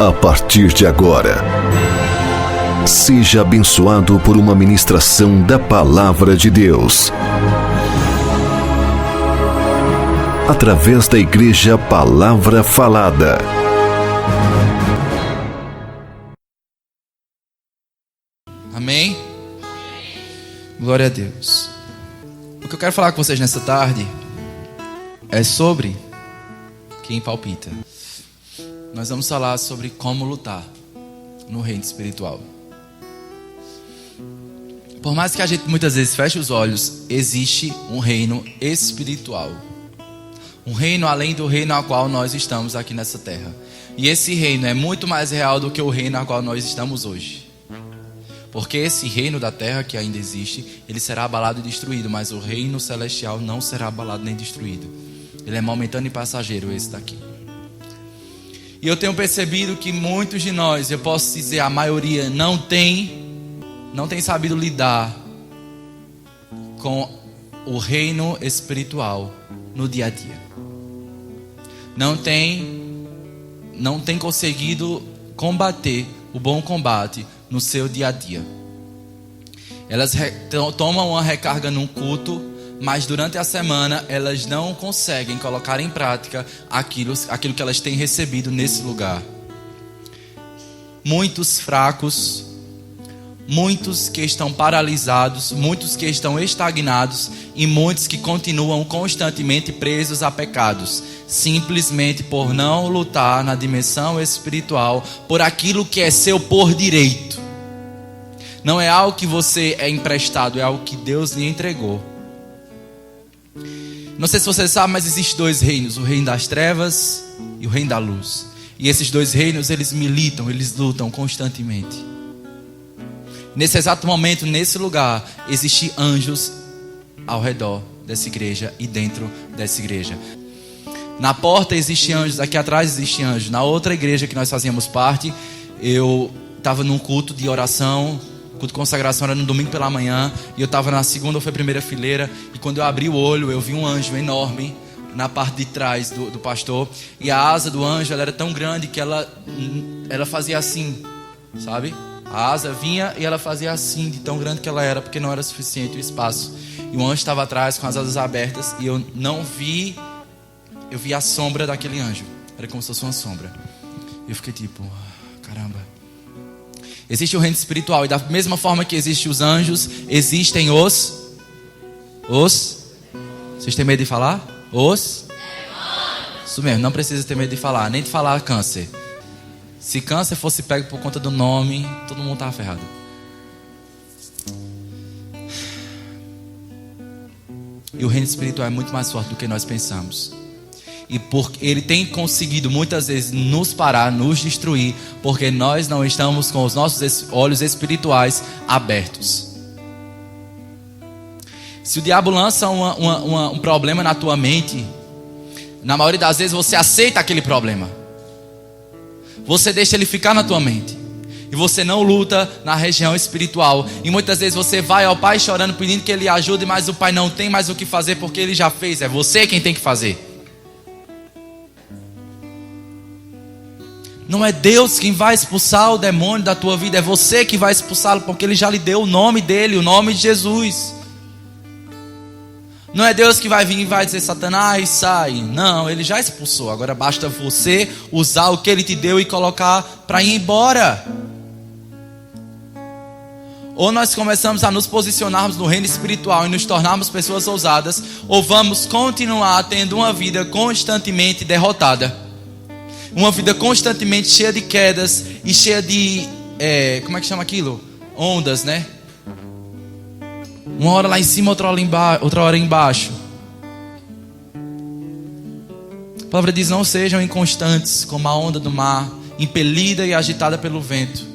A partir de agora, seja abençoado por uma ministração da Palavra de Deus, através da Igreja Palavra Falada. Amém? Glória a Deus. O que eu quero falar com vocês nessa tarde é sobre quem palpita. Nós vamos falar sobre como lutar no reino espiritual. Por mais que a gente muitas vezes feche os olhos, existe um reino espiritual. Um reino além do reino ao qual nós estamos aqui nessa terra. E esse reino é muito mais real do que o reino ao qual nós estamos hoje. Porque esse reino da terra que ainda existe, ele será abalado e destruído, mas o reino celestial não será abalado nem destruído. Ele é momentâneo e passageiro, esse daqui. E eu tenho percebido que muitos de nós, eu posso dizer a maioria, não tem sabido lidar com o reino espiritual no dia a dia. Não tem conseguido combater o bom combate no seu dia a dia. Elas tomam uma recarga num culto, mas durante a semana elas não conseguem colocar em prática aquilo que elas têm recebido nesse lugar. Muitos fracos, muitos que estão paralisados, muitos que estão estagnados e muitos que continuam constantemente presos a pecados, simplesmente por não lutar na dimensão espiritual por aquilo que é seu por direito. Não é algo que você é emprestado, é algo que Deus lhe entregou. Não sei se você sabe, mas existem dois reinos, o reino das trevas e o reino da luz. E esses dois reinos, eles militam, eles lutam constantemente. Nesse exato momento, nesse lugar, existem anjos ao redor dessa igreja e dentro dessa igreja. Na porta existem anjos, aqui atrás existem anjos. Na outra igreja que nós fazíamos parte, eu estava num culto de oração. O culto de consagração era no domingo pela manhã. E eu estava na segunda ou foi primeira fileira. E quando eu abri o olho, eu vi um anjo enorme na parte de trás do pastor. E a asa do anjo, ela era tão grande que ela fazia assim, sabe? A asa vinha e ela fazia assim, de tão grande que ela era, porque não era suficiente o espaço. E o anjo estava atrás com as asas abertas. E eu não vi, eu vi a sombra daquele anjo. Era como se fosse uma sombra. E eu fiquei tipo, caramba. Existe o reino espiritual. E da mesma forma que existem os anjos, existem os... Vocês têm medo de falar? Isso mesmo, não precisa ter medo de falar. Nem de falar câncer. Se câncer fosse pego por conta do nome, todo mundo estava ferrado. E o reino espiritual é muito mais forte do que nós pensamos. E porque ele tem conseguido muitas vezes nos parar, nos destruir, porque nós não estamos com os nossos olhos espirituais abertos. Se o diabo lança um problema na tua mente, na maioria das vezes você aceita aquele problema. Você deixa ele ficar na tua mente. E você não luta na região espiritual. E muitas vezes você vai ao pai chorando, pedindo que ele ajude, mas o pai não tem mais o que fazer porque ele já fez. É você quem tem que fazer. Não é Deus quem vai expulsar o demônio da tua vida. É você que vai expulsá-lo, porque ele já lhe deu o nome dele, o nome de Jesus. Não é Deus que vai vir e vai dizer, Satanás, sai. Não, ele já expulsou. Agora basta você usar o que ele te deu e colocar para ir embora. Ou nós começamos a nos posicionarmos no reino espiritual e nos tornarmos pessoas ousadas, ou vamos continuar tendo uma vida constantemente derrotada. Uma vida constantemente cheia de quedas e cheia de... como é que chama aquilo? Ondas, né? Uma hora lá em cima, outra hora embaixo. A palavra diz, não sejam inconstantes como a onda do mar, impelida e agitada pelo vento.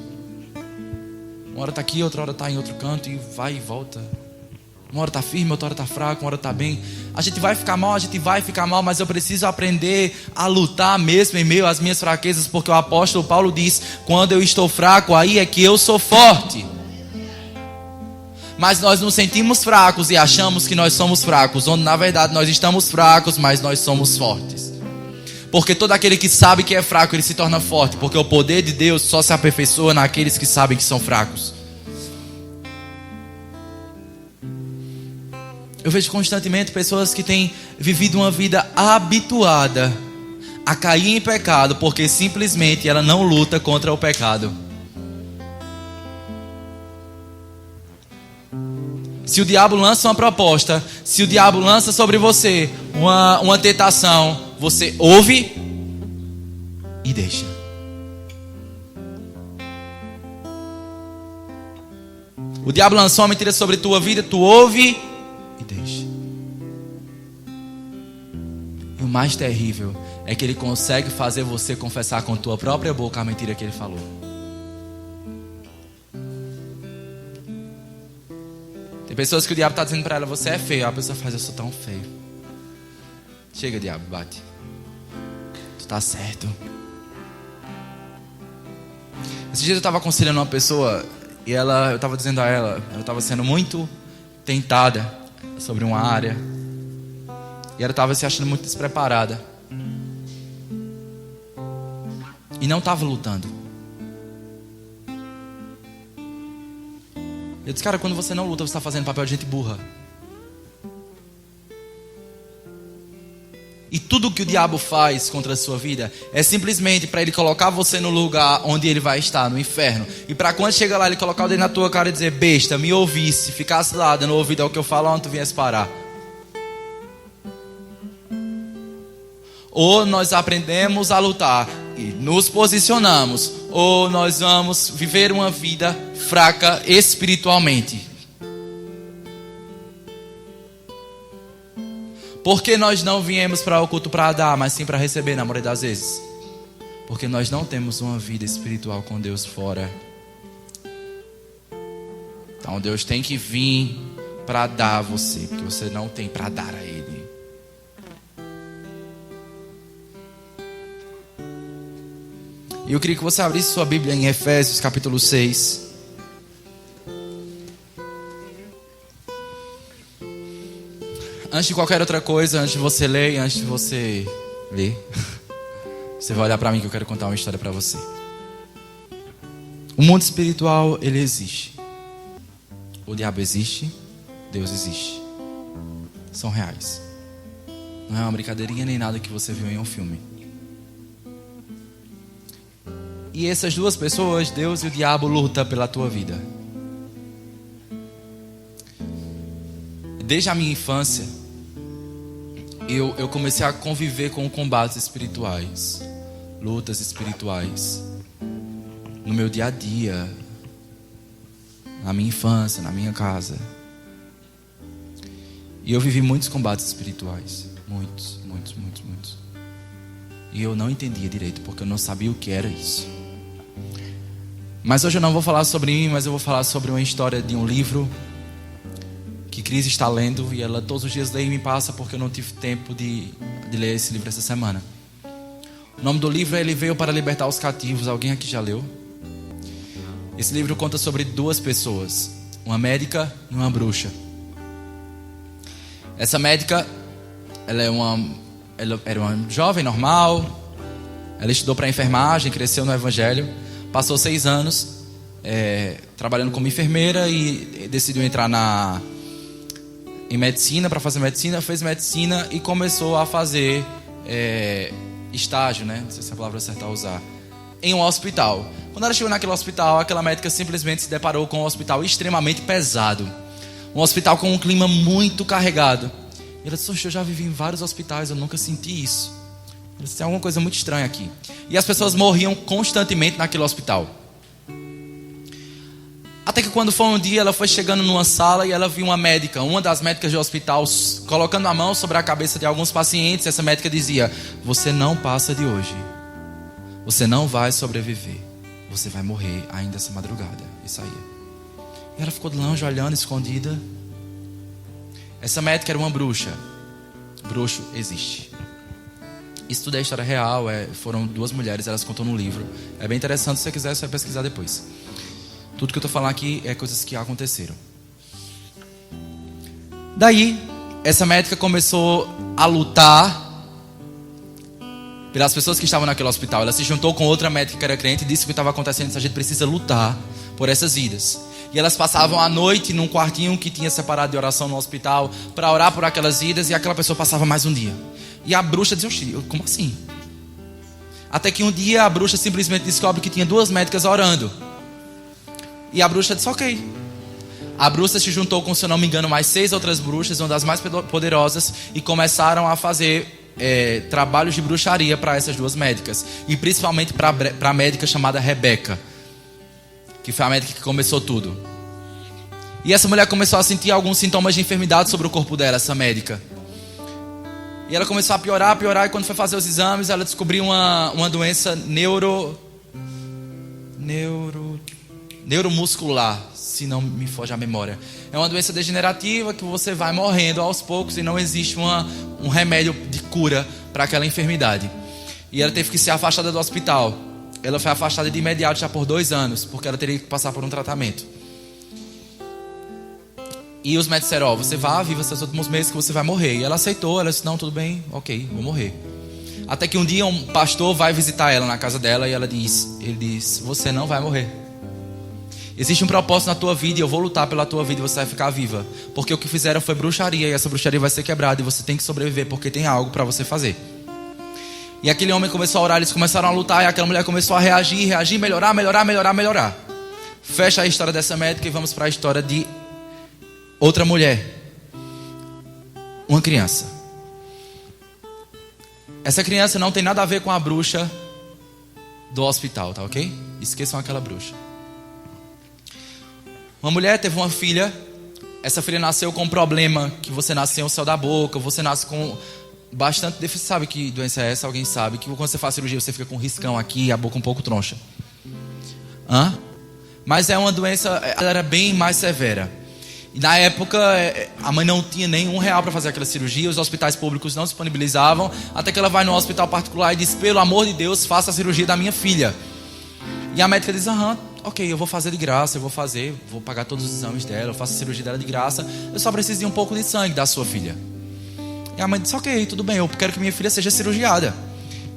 Uma hora está aqui, outra hora está em outro canto e vai e volta. Uma hora está firme, outra hora está fraco, uma hora está bem. A gente vai ficar mal, mas eu preciso aprender a lutar mesmo em meio às minhas fraquezas, porque o apóstolo Paulo diz, quando eu estou fraco, aí é que eu sou forte. Mas nós nos sentimos fracos e achamos que nós somos fracos, onde na verdade nós estamos fracos, mas nós somos fortes. Porque todo aquele que sabe que é fraco, ele se torna forte. Porque o poder de Deus só se aperfeiçoa naqueles que sabem que são fracos. Eu vejo constantemente pessoas que têm vivido uma vida habituada a cair em pecado, porque simplesmente ela não luta contra o pecado. Se o diabo lança uma proposta, se o diabo lança sobre você uma tentação, você ouve e deixa. O diabo lançou uma mentira sobre tua vida, tu ouve e deixa. E o mais terrível é que ele consegue fazer você confessar com tua própria boca a mentira que ele falou. Tem pessoas que o diabo está dizendo para ela, você é feio. A pessoa faz, eu sou tão feio. Chega, diabo, bate. Tu tá certo. Esse dia eu estava aconselhando uma pessoa e eu estava dizendo a ela estava sendo muito tentada sobre uma área. E ela estava se achando muito despreparada. E não estava lutando. Eu disse, cara, quando você não luta, você está fazendo papel de gente burra. E tudo que o diabo faz contra a sua vida é simplesmente para ele colocar você no lugar onde ele vai estar, no inferno. E para quando chega lá, ele colocar o dedo na tua cara e dizer, besta, me ouvisse, ficasse lá dando ouvido ao que eu falo, onde tu viesse parar. Ou nós aprendemos a lutar e nos posicionamos, ou nós vamos viver uma vida fraca espiritualmente. Porque nós não viemos para o culto para dar, mas sim para receber, na maioria das vezes. Porque nós não temos uma vida espiritual com Deus fora. Então Deus tem que vir para dar a você, porque você não tem para dar a Ele. E eu queria que você abrisse sua Bíblia em Efésios capítulo 6. Antes de qualquer outra coisa, antes de você ler, antes de você ler, você vai olhar para mim que eu quero contar uma história para você. O mundo espiritual, ele existe. O diabo existe, Deus existe. São reais. Não é uma brincadeirinha nem nada que você viu em um filme. E essas duas pessoas, Deus e o diabo, lutam pela tua vida. Desde a minha infância, eu comecei a conviver com combates espirituais, lutas espirituais, no meu dia a dia, na minha infância, na minha casa. E eu vivi muitos combates espirituais, muitos. E eu não entendia direito, porque eu não sabia o que era isso. Mas hoje eu não vou falar sobre mim, mas eu vou falar sobre uma história de um livro que Cris está lendo, e ela todos os dias lê e me passa, porque eu não tive tempo de ler esse livro essa semana. O nome do livro é Ele Veio para Libertar os Cativos. Alguém aqui já leu? Esse livro conta sobre duas pessoas, uma médica e uma bruxa. Essa médica, ela era uma jovem normal, ela estudou para enfermagem, cresceu no evangelho, passou 6 anos trabalhando como enfermeira e decidiu entrar em medicina, para fazer medicina, fez medicina e começou a fazer estágio, né? Não sei se é a palavra certa a usar, em um hospital. Quando ela chegou naquele hospital, aquela médica simplesmente se deparou com um hospital extremamente pesado, um hospital com um clima muito carregado. E ela disse, eu já vivi em vários hospitais, eu nunca senti isso. Ela disse, tem alguma coisa muito estranha aqui. E as pessoas morriam constantemente naquele hospital. Até que quando foi um dia, ela foi chegando numa sala e ela viu uma médica, uma das médicas do hospital, colocando a mão sobre a cabeça de alguns pacientes. Essa médica dizia, você não passa de hoje. Você não vai sobreviver. Você vai morrer ainda essa madrugada. E saía. E ela ficou de longe olhando, escondida. Essa médica era uma bruxa. Bruxo existe. Isso tudo é história real. Foram 2 mulheres, elas contam no livro. É bem interessante, se você quiser, você vai pesquisar depois. Tudo que eu estou falando aqui é coisas que aconteceram. Daí, essa médica começou a lutar pelas pessoas que estavam naquele hospital. Ela se juntou com outra médica que era crente e disse que o que estava acontecendo, a gente precisa lutar por essas vidas. E elas passavam a noite num quartinho que tinha separado de oração no hospital para orar por aquelas vidas, e aquela pessoa passava mais um dia. E a bruxa dizia: oxi, como assim? Até que um dia a bruxa simplesmente descobre que tinha 2 médicas orando. E a bruxa disse: ok. A bruxa se juntou com, se eu não me engano, mais 6 outras bruxas, uma das mais poderosas, e começaram a fazer trabalhos de bruxaria para essas 2 médicas. E principalmente para a médica chamada Rebeca, que foi a médica que começou tudo. E essa mulher começou a sentir alguns sintomas de enfermidade sobre o corpo dela, essa médica. E ela começou a piorar, e quando foi fazer os exames, ela descobriu uma doença neuromuscular, se não me foge a memória. É uma doença degenerativa que você vai morrendo aos poucos e não existe um remédio de cura para aquela enfermidade. E ela teve que ser afastada do hospital. Ela foi afastada de imediato já por 2 anos, porque ela teria que passar por um tratamento. E os médicos disseram: você vai viver seus últimos meses que você vai morrer. E ela aceitou, ela disse: não, tudo bem, ok, vou morrer. Até que um dia um pastor vai visitar ela na casa dela e ele diz: você não vai morrer. Existe um propósito na tua vida e eu vou lutar pela tua vida e você vai ficar viva. Porque o que fizeram foi bruxaria e essa bruxaria vai ser quebrada e você tem que sobreviver porque tem algo para você fazer. E aquele homem começou a orar, eles começaram a lutar e aquela mulher começou a reagir, melhorar. Fecha a história dessa médica e vamos para a história de outra mulher. Uma criança. Essa criança não tem nada a ver com a bruxa do hospital, tá ok? Esqueçam aquela bruxa. Uma mulher teve uma filha. Essa filha nasceu com um problema, que você nasce sem o céu da boca, você nasce com bastante deficiência. Sabe que doença é essa? Alguém sabe? Que quando você faz cirurgia você fica com um riscão aqui, a boca um pouco troncha. Mas é uma doença, ela era bem mais severa. E na época a mãe não tinha nenhum real para fazer aquela cirurgia, os hospitais públicos não disponibilizavam, até que ela vai no hospital particular e diz: pelo amor de Deus, faça a cirurgia da minha filha. E a médica diz: ok, eu vou fazer de graça, vou pagar todos os exames dela, eu faço a cirurgia dela de graça, eu só preciso de um pouco de sangue da sua filha. E a mãe diz: ok, tudo bem, eu quero que minha filha seja cirurgiada.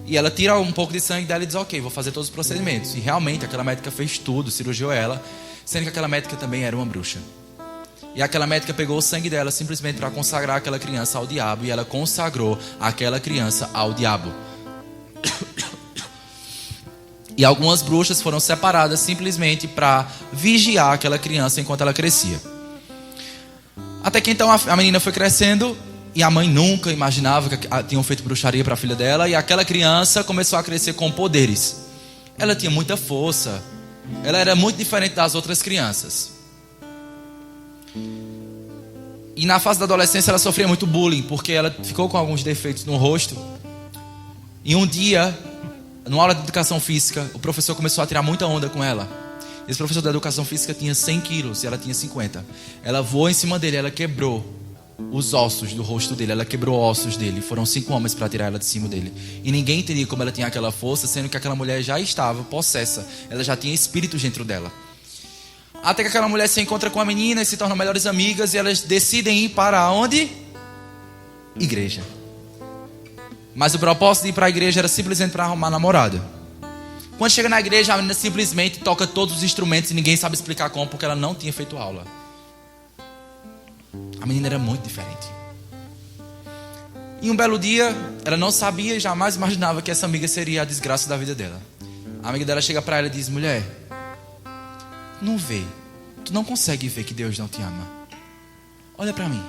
E ela tira um pouco de sangue dela e diz: ok, vou fazer todos os procedimentos. E realmente aquela médica fez tudo, cirurgiou ela, sendo que aquela médica também era uma bruxa. E aquela médica pegou o sangue dela simplesmente para consagrar aquela criança ao diabo, e ela consagrou aquela criança ao diabo. E algumas bruxas foram separadas simplesmente para vigiar aquela criança enquanto ela crescia. Até que então a menina foi crescendo e a mãe nunca imaginava que tinham feito bruxaria para a filha dela. E aquela criança começou a crescer com poderes. Ela tinha muita força. Ela era muito diferente das outras crianças. E na fase da adolescência ela sofria muito bullying, porque ela ficou com alguns defeitos no rosto. E um dia, numa aula de educação física, o professor começou a tirar muita onda com ela. Esse professor da educação física tinha 100 quilos e ela tinha 50. Ela voou em cima dele, ela quebrou os ossos do rosto dele, ela quebrou ossos dele. Foram 5 homens para tirar ela de cima dele. E ninguém entendia como ela tinha aquela força, sendo que aquela mulher já estava possessa. Ela já tinha espíritos dentro dela. Até que aquela mulher se encontra com a menina e se tornam melhores amigas, e elas decidem ir para onde? Igreja. Mas o propósito de ir para a igreja era simplesmente para arrumar namorado. Quando chega na igreja, a menina simplesmente toca todos os instrumentos e ninguém sabe explicar como, porque ela não tinha feito aula. A menina era muito diferente. E um belo dia, ela não sabia e jamais imaginava que essa amiga seria a desgraça da vida dela. A amiga dela chega para ela e diz: mulher, não vê, tu não consegue ver que Deus não te ama. Olha para mim,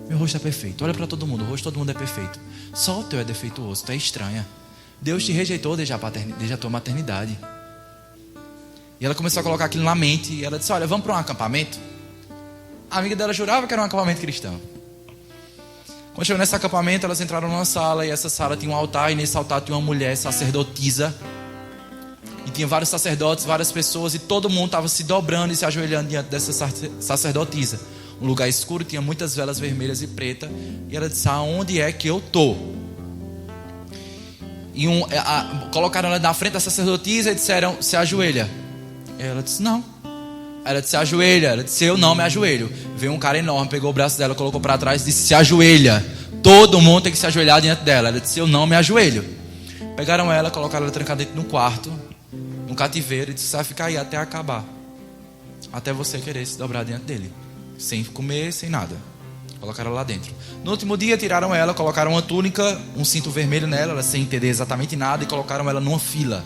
meu rosto é perfeito. Olha para todo mundo, o rosto de todo mundo é perfeito. Só o teu é defeituoso, tu é estranha. Deus te rejeitou desde a tua maternidade. E ela começou a colocar aquilo na mente. E ela disse: olha, vamos para um acampamento. A amiga dela jurava que era um acampamento cristão. Quando chegou nesse acampamento, elas entraram numa sala. E essa sala tinha um altar. E nesse altar tinha uma mulher sacerdotisa. E tinha vários sacerdotes, várias pessoas. E todo mundo estava se dobrando e se ajoelhando diante dessa sacerdotisa. Um lugar escuro, tinha muitas velas vermelhas e pretas. E ela disse: aonde é que eu estou? E colocaram ela na frente da sacerdotisa e disseram: se ajoelha. Ela disse: não. Ela disse: se ajoelha. Ela disse: eu não me ajoelho. Veio um cara enorme, pegou o braço dela, colocou para trás e disse: se ajoelha. Todo mundo tem que se ajoelhar diante dela. Ela disse: eu não me ajoelho. Pegaram ela, colocaram ela trancada dentro de um quarto, num cativeiro, e disse: você vai ficar aí até acabar, até você querer se dobrar diante dele, sem comer, sem nada. Colocaram ela lá dentro. No último dia tiraram ela, colocaram uma túnica, um cinto vermelho nela, ela sem entender exatamente nada, e colocaram ela numa fila.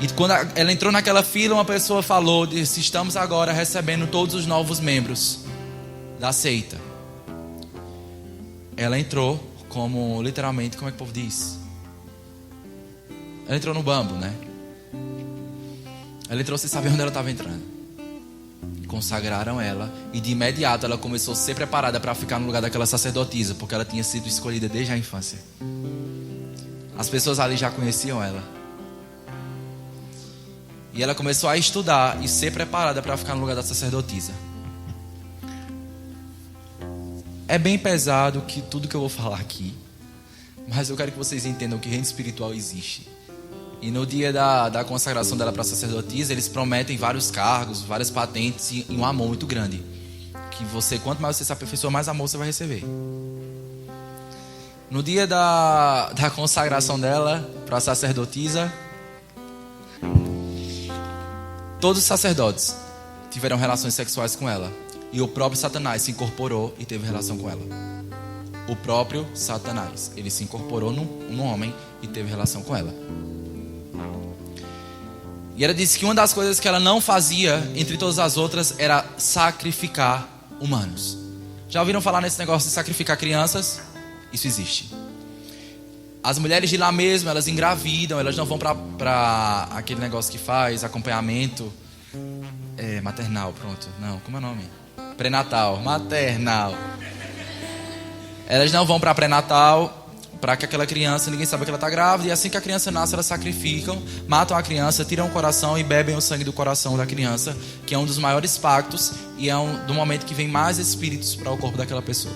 E quando ela entrou naquela fila, uma pessoa falou, disse: estamos agora recebendo todos os novos membros da seita. Ela entrou como, literalmente, como é que o povo diz? Ela entrou no bambo, né? Ela entrou sem saber onde ela estava entrando. Consagraram ela e de imediato ela começou a ser preparada para ficar no lugar daquela sacerdotisa, porque ela tinha sido escolhida desde a infância. As pessoas ali já conheciam ela. E ela começou a estudar e ser preparada para ficar no lugar da sacerdotisa. É bem pesado que tudo que eu vou falar aqui, mas eu quero que vocês entendam que reino espiritual existe. E no dia da consagração dela para a sacerdotisa, eles prometem vários cargos, várias patentes e um amor muito grande. Que você, quanto mais você se aperfeiçoa, mais amor você vai receber. No dia da consagração dela para a sacerdotisa, todos os sacerdotes tiveram relações sexuais com ela. E o próprio Satanás se incorporou e teve relação com ela. O próprio Satanás, ele se incorporou num homem e teve relação com ela. E ela disse que uma das coisas que ela não fazia, entre todas as outras, era sacrificar humanos. Já ouviram falar nesse negócio de sacrificar crianças? Isso existe. As mulheres de lá mesmo, elas engravidam, elas não vão para aquele negócio que faz acompanhamento maternal, pronto. Não, como é o nome? Pré-natal, maternal. Elas não vão para pré-natal, para que aquela criança, ninguém sabe que ela está grávida. E assim que a criança nasce, elas sacrificam, matam a criança, tiram o coração e bebem o sangue do coração da criança, que é um dos maiores pactos e é do momento que vem mais espíritos para o corpo daquela pessoa.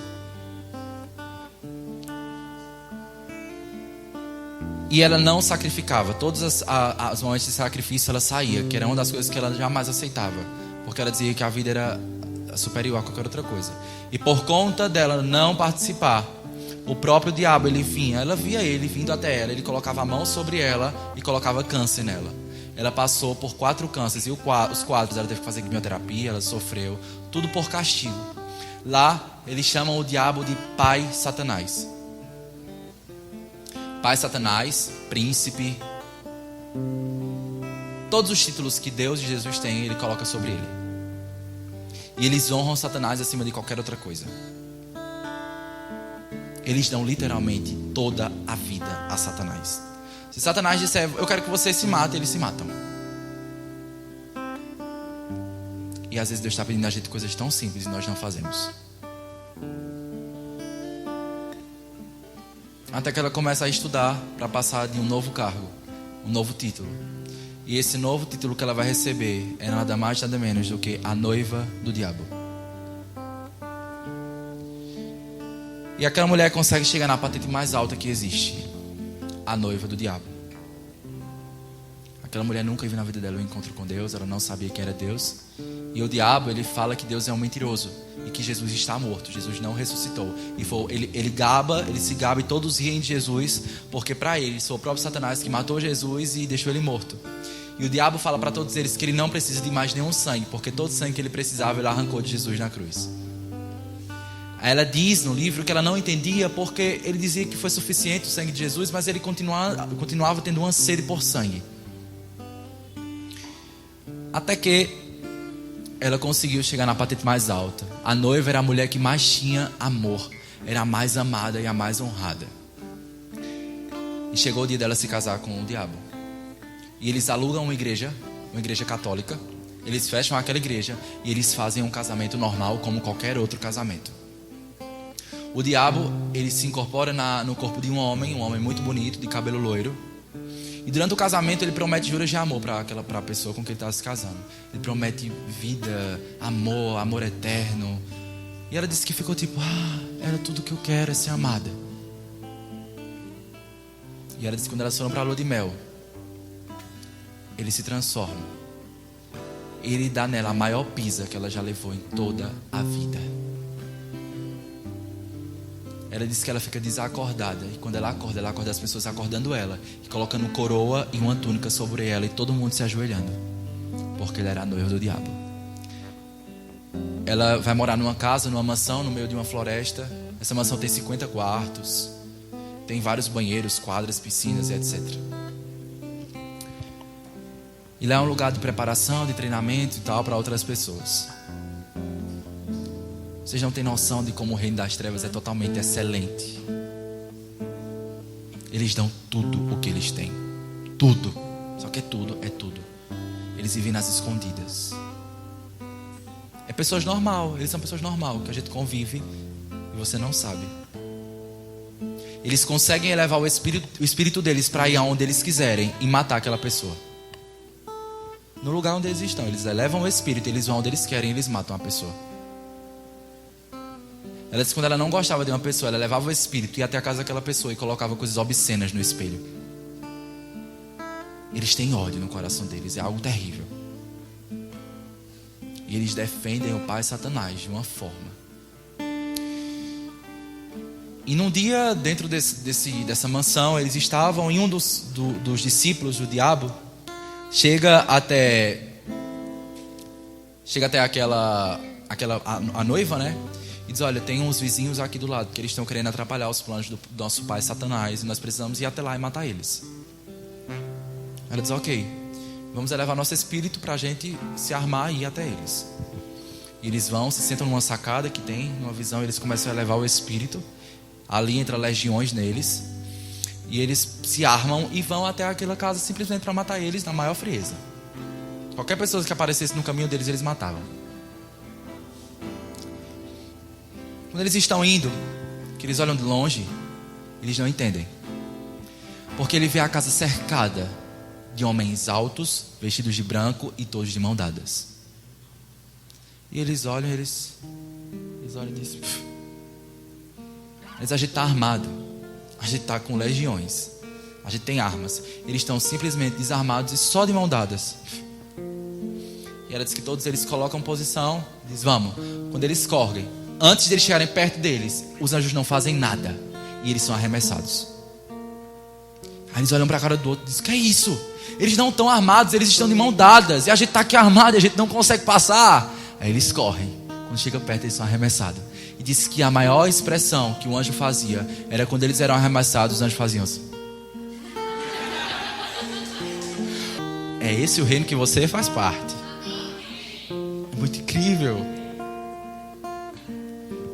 E ela não sacrificava. Todos os momentos de sacrifício ela saía, que era uma das coisas que ela jamais aceitava, porque ela dizia que a vida era superior a qualquer outra coisa. E por conta dela não participar, o próprio diabo, ela via ele vindo até ela, ele colocava a mão sobre ela e colocava câncer nela. Ela passou por 4 cânceres e os 4 ela teve que fazer quimioterapia, ela sofreu, tudo por castigo. Lá eles chamam o diabo de Pai Satanás. Pai Satanás, príncipe, todos os títulos que Deus e Jesus têm, ele coloca sobre ele. E eles honram Satanás acima de qualquer outra coisa. Eles dão literalmente toda a vida a Satanás. Se Satanás disser: eu quero que você se mate, eles se matam. E às vezes Deus está pedindo a gente coisas tão simples e nós não fazemos. Até que ela começa a estudar para passar de um novo cargo, um novo título. E esse novo título que ela vai receber é nada mais nada menos do que a noiva do diabo. E aquela mulher consegue chegar na patente mais alta que existe, a noiva do diabo. Aquela mulher nunca viu na vida dela um encontro com Deus, ela não sabia quem era Deus. E o diabo, ele fala que Deus é um mentiroso e que Jesus está morto, Jesus não ressuscitou. E ele se gaba e todos riem de Jesus, porque para ele foi o próprio Satanás que matou Jesus e deixou ele morto. E o diabo fala para todos eles que ele não precisa de mais nenhum sangue, porque todo sangue que ele precisava, ele arrancou de Jesus na cruz. Aí ela diz no livro que ela não entendia porque ele dizia que foi suficiente o sangue de Jesus, mas ele continuava tendo uma sede por sangue. Até que ela conseguiu chegar na patente mais alta. A noiva era a mulher que mais tinha amor, era a mais amada e a mais honrada. E chegou o dia dela se casar com o diabo. E eles alugam uma igreja católica. Eles fecham aquela igreja e eles fazem um casamento normal como qualquer outro casamento. O diabo, ele se incorpora no corpo de um homem muito bonito, de cabelo loiro. E durante o casamento ele promete juras de amor para a pessoa com quem ele está se casando. Ele promete vida, amor eterno. E ela disse que ficou tipo: era tudo que eu quero, é ser amada. E ela disse que quando elas foram para a lua de mel, ele se transforma. Ele dá nela a maior pisa que ela já levou em toda a vida. Ela disse que ela fica desacordada. E quando ela acorda as pessoas acordando ela, e colocando coroa e uma túnica sobre ela, e todo mundo se ajoelhando, porque ela era a noiva do diabo. Ela vai morar numa casa, numa mansão, no meio de uma floresta. Essa mansão tem 50 quartos, tem vários banheiros, quadras, piscinas e etc. E lá é um lugar de preparação, de treinamento e tal, para outras pessoas. Vocês não têm noção de como o reino das trevas é totalmente excelente. Eles dão tudo o que eles têm. Tudo. Só que é tudo. Eles vivem nas escondidas. É pessoas normal. Eles são pessoas normal, que a gente convive e você não sabe. Eles conseguem elevar o espírito deles para ir aonde eles quiserem e matar aquela pessoa. No lugar onde eles estão, eles elevam o espírito, eles vão onde eles querem e eles matam a pessoa. Ela disse que quando ela não gostava de uma pessoa, ela levava o espírito, ia até a casa daquela pessoa e colocava coisas obscenas no espelho. Eles têm ódio no coração deles, é algo terrível. E eles defendem o pai Satanás de uma forma. E num dia, dentro dessa mansão, eles estavam, e um dos discípulos do diabo chega até a noiva, né? E diz: olha, tem uns vizinhos aqui do lado que eles estão querendo atrapalhar os planos do nosso pai Satanás, e nós precisamos ir até lá e matar eles. Ela diz: ok, vamos elevar nosso espírito para a gente se armar e ir até eles. E eles vão, se sentam numa sacada que tem, numa visão, eles começam a elevar o espírito. Ali entra legiões neles, e eles se armam e vão até aquela casa simplesmente para matar eles na maior frieza. Qualquer pessoa que aparecesse no caminho deles, eles matavam. Quando eles estão indo, que eles olham de longe, eles não entendem. Porque ele vê a casa cercada de homens altos, vestidos de branco e todos de mão dadas. E eles olham, eles olham e dizem: mas a gente está armado, a gente está com legiões, a gente tem armas. Eles estão simplesmente desarmados e só de mão dadas. E ela diz que todos eles colocam posição, diz: vamos. Quando eles correm, antes de eles chegarem perto deles, os anjos não fazem nada e eles são arremessados. Aí eles olham para a cara do outro e dizem: que é isso? Eles não estão armados, eles estão de mão dadas, e a gente está aqui armado e a gente não consegue passar. Aí eles correm, quando chega perto eles são arremessados. E disse que a maior expressão que o anjo fazia era quando eles eram arremessados, os anjos faziam assim. É esse o reino que você faz parte. É muito incrível.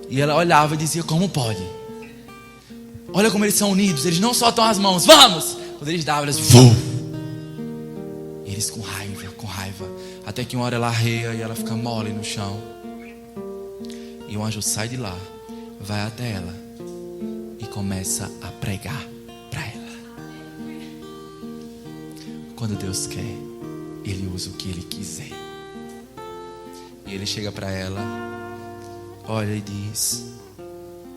E ela olhava e dizia: como pode? Olha como eles são unidos, eles não soltam as mãos, vamos! Quando eles davam, eles... E eles com raiva. Até que uma hora ela arreia e ela fica mole no chão. E o anjo sai de lá, vai até ela e começa a pregar para ela. Quando Deus quer, Ele usa o que Ele quiser. E Ele chega para ela, olha e diz: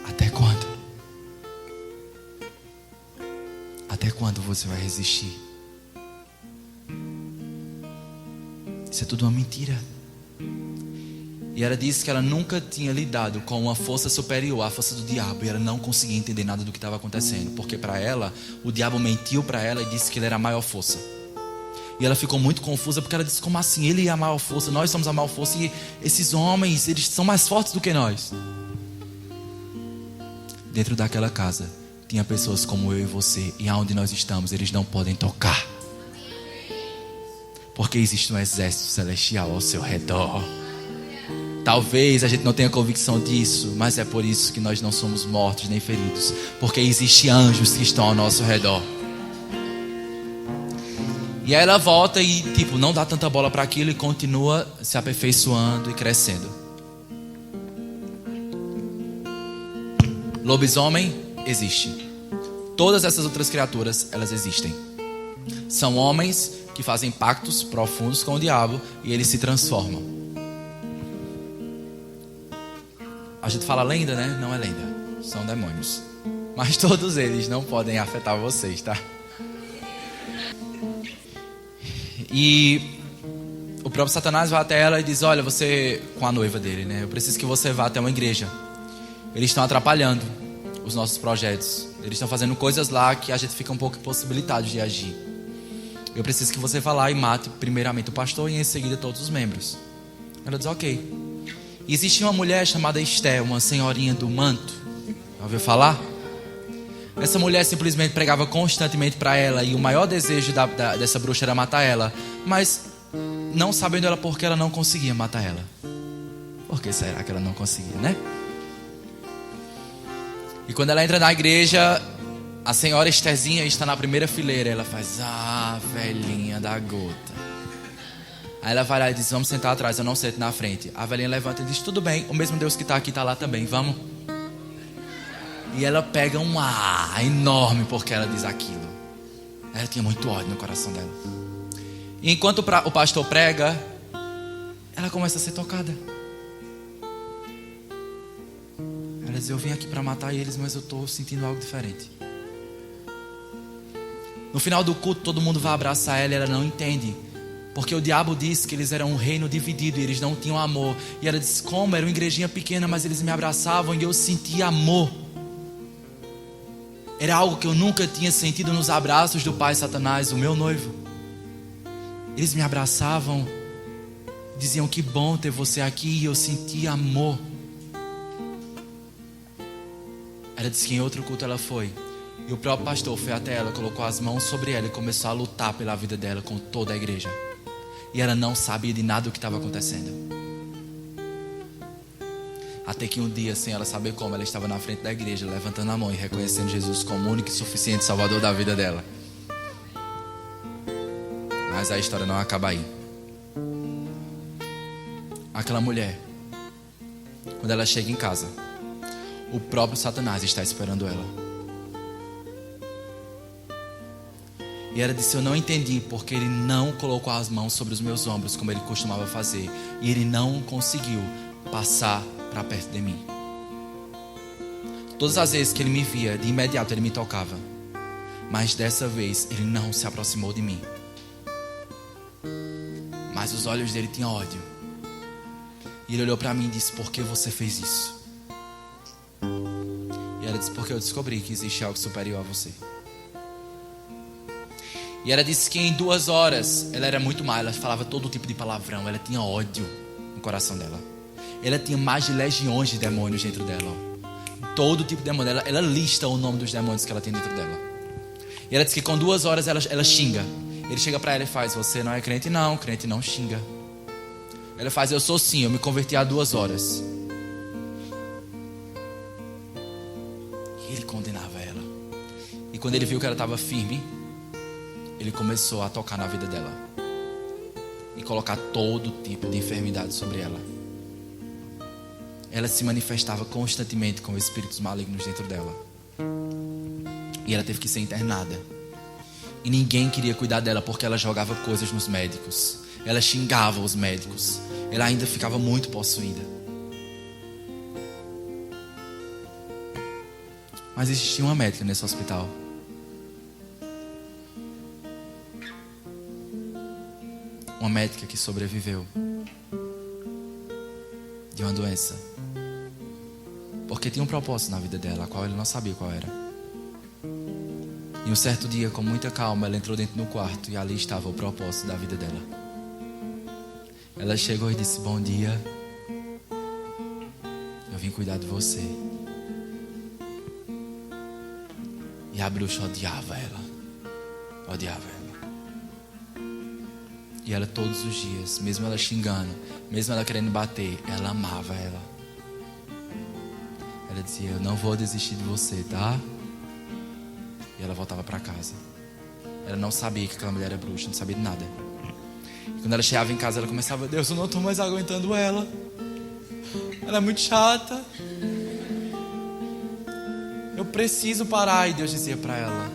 até quando? Até quando você vai resistir? Isso é tudo uma mentira. E ela disse que ela nunca tinha lidado com uma força superior à força do diabo, e ela não conseguia entender nada do que estava acontecendo, porque para ela, o diabo mentiu para ela e disse que ele era a maior força. E ela ficou muito confusa, porque ela disse: como assim? Ele é a maior força, nós somos a maior força, e esses homens, eles são mais fortes do que nós. Dentro daquela casa tinha pessoas como eu e você, e aonde nós estamos eles não podem tocar, porque existe um exército celestial ao seu redor. Talvez a gente não tenha convicção disso, mas é por isso que nós não somos mortos nem feridos, porque existem anjos que estão ao nosso redor. E aí ela volta e não dá tanta bola para aquilo e continua se aperfeiçoando e crescendo. Lobisomem existe. Todas essas outras criaturas, elas existem. São homens que fazem pactos profundos com o diabo e eles se transformam. A gente fala lenda, né? Não é lenda, são demônios. Mas todos eles não podem afetar vocês, tá? E o próprio Satanás vai até ela e diz: olha, você, com a noiva dele, né? Eu preciso que você vá até uma igreja. Eles estão atrapalhando os nossos projetos. Eles estão fazendo coisas lá que a gente fica um pouco impossibilitado de agir. Eu preciso que você vá lá e mate primeiramente o pastor e em seguida todos os membros. Ela diz, ok. E existia uma mulher chamada Esté, uma senhorinha do manto. Já ouviu falar? Essa mulher simplesmente pregava constantemente para ela, e o maior desejo dessa bruxa era matar ela. Mas não sabendo ela por que ela não conseguia matar ela. Por que será que ela não conseguia, né? E quando ela entra na igreja, a senhora Estézinha está na primeira fileira. Ela faz, velhinha da gota. Aí ela vai lá e diz, vamos sentar atrás, eu não sento na frente. A velhinha levanta e diz, tudo bem, o mesmo Deus que está aqui está lá também, vamos. E ela pega um enorme porque ela diz aquilo. Ela tinha muito ódio no coração dela. E enquanto o pastor prega, ela começa a ser tocada. Ela diz, eu vim aqui para matar eles, mas eu estou sentindo algo diferente. No final do culto, todo mundo vai abraçar ela e ela não entende. Porque o diabo disse que eles eram um reino dividido e eles não tinham amor. E ela disse, como? Era uma igrejinha pequena, mas eles me abraçavam e eu sentia amor. Era algo que eu nunca tinha sentido nos abraços do pai Satanás, o meu noivo. Eles me abraçavam, diziam que bom ter você aqui, e eu sentia amor. Ela disse que em outro culto ela foi, e o próprio pastor foi até ela, colocou as mãos sobre ela e começou a lutar pela vida dela com toda a igreja. E ela não sabia de nada do que estava acontecendo. Até que um dia, sem ela saber como, ela estava na frente da igreja, levantando a mão e reconhecendo Jesus como o único e suficiente salvador da vida dela. Mas a história não acaba aí. Aquela mulher, quando ela chega em casa, o próprio Satanás está esperando ela. E ela disse, eu não entendi porque ele não colocou as mãos sobre os meus ombros como ele costumava fazer. E ele não conseguiu passar para perto de mim. Todas as vezes que ele me via, de imediato ele me tocava. Mas dessa vez ele não se aproximou de mim. Mas os olhos dele tinham ódio. E ele olhou para mim e disse, por que você fez isso? E ela disse, porque eu descobri que existe algo superior a você. E ela disse que em 2 horas ela era muito má, ela falava todo tipo de palavrão, ela tinha ódio no coração dela. Ela tinha mais de legiões de demônios dentro dela. Todo tipo de demônio. Ela lista o nome dos demônios que ela tem dentro dela. E ela disse que com 2 horas ela xinga. Ele chega para ela e faz, você não é crente não xinga. Ela faz, eu sou sim, eu me converti há 2 horas. E ele condenava ela. E quando ele viu que ela estava firme, ele começou a tocar na vida dela. E colocar todo tipo de enfermidade sobre ela. Ela se manifestava constantemente com espíritos malignos dentro dela. E ela teve que ser internada. E ninguém queria cuidar dela porque ela jogava coisas nos médicos. Ela xingava os médicos. Ela ainda ficava muito possuída. Mas existia uma médica nesse hospital. Uma médica que sobreviveu de uma doença. Porque tinha um propósito na vida dela, a qual ele não sabia qual era. E um certo dia, com muita calma, ela entrou dentro do quarto e ali estava o propósito da vida dela. Ela chegou e disse, bom dia. Eu vim cuidar de você. E a bruxa odiava ela. Odiava ela. E ela todos os dias, mesmo ela xingando, mesmo ela querendo bater, ela amava ela. Ela dizia, eu não vou desistir de você, tá? E ela voltava para casa. Ela não sabia que aquela mulher era bruxa, não sabia de nada. E quando ela chegava em casa, ela começava, Deus, eu não estou mais aguentando ela. Ela é muito chata. Eu preciso parar. E Deus dizia para ela,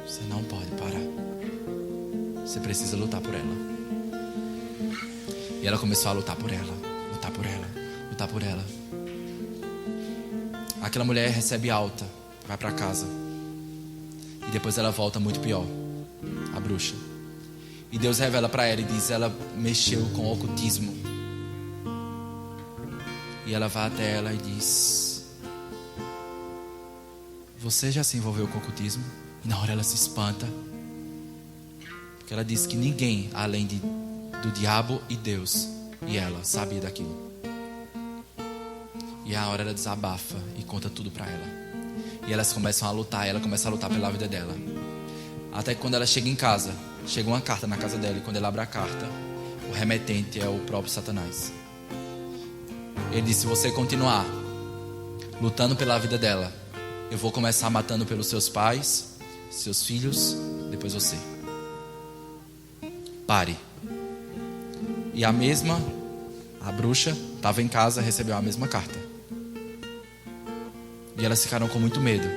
você não pode parar. Você precisa lutar por ela. E ela começou a lutar por ela. Lutar por ela. Lutar por ela. Aquela mulher recebe alta. Vai para casa. E depois ela volta muito pior. A bruxa. E Deus revela para ela e diz, ela mexeu com o ocultismo. E ela vai até ela e diz, você já se envolveu com o ocultismo? E na hora ela se espanta. Porque ela diz que ninguém, além do diabo e Deus, e ela, sabia daquilo. E a hora ela desabafa e conta tudo pra ela. E elas começam a lutar, ela começa a lutar pela vida dela. Até que quando ela chega em casa, chega uma carta na casa dela. E quando ela abre a carta, o remetente é o próprio Satanás. Ele diz: se você continuar lutando pela vida dela, eu vou começar matando pelos seus pais, seus filhos, depois você. Pare. E a bruxa, estava em casa, recebeu a mesma carta. E elas ficaram com muito medo.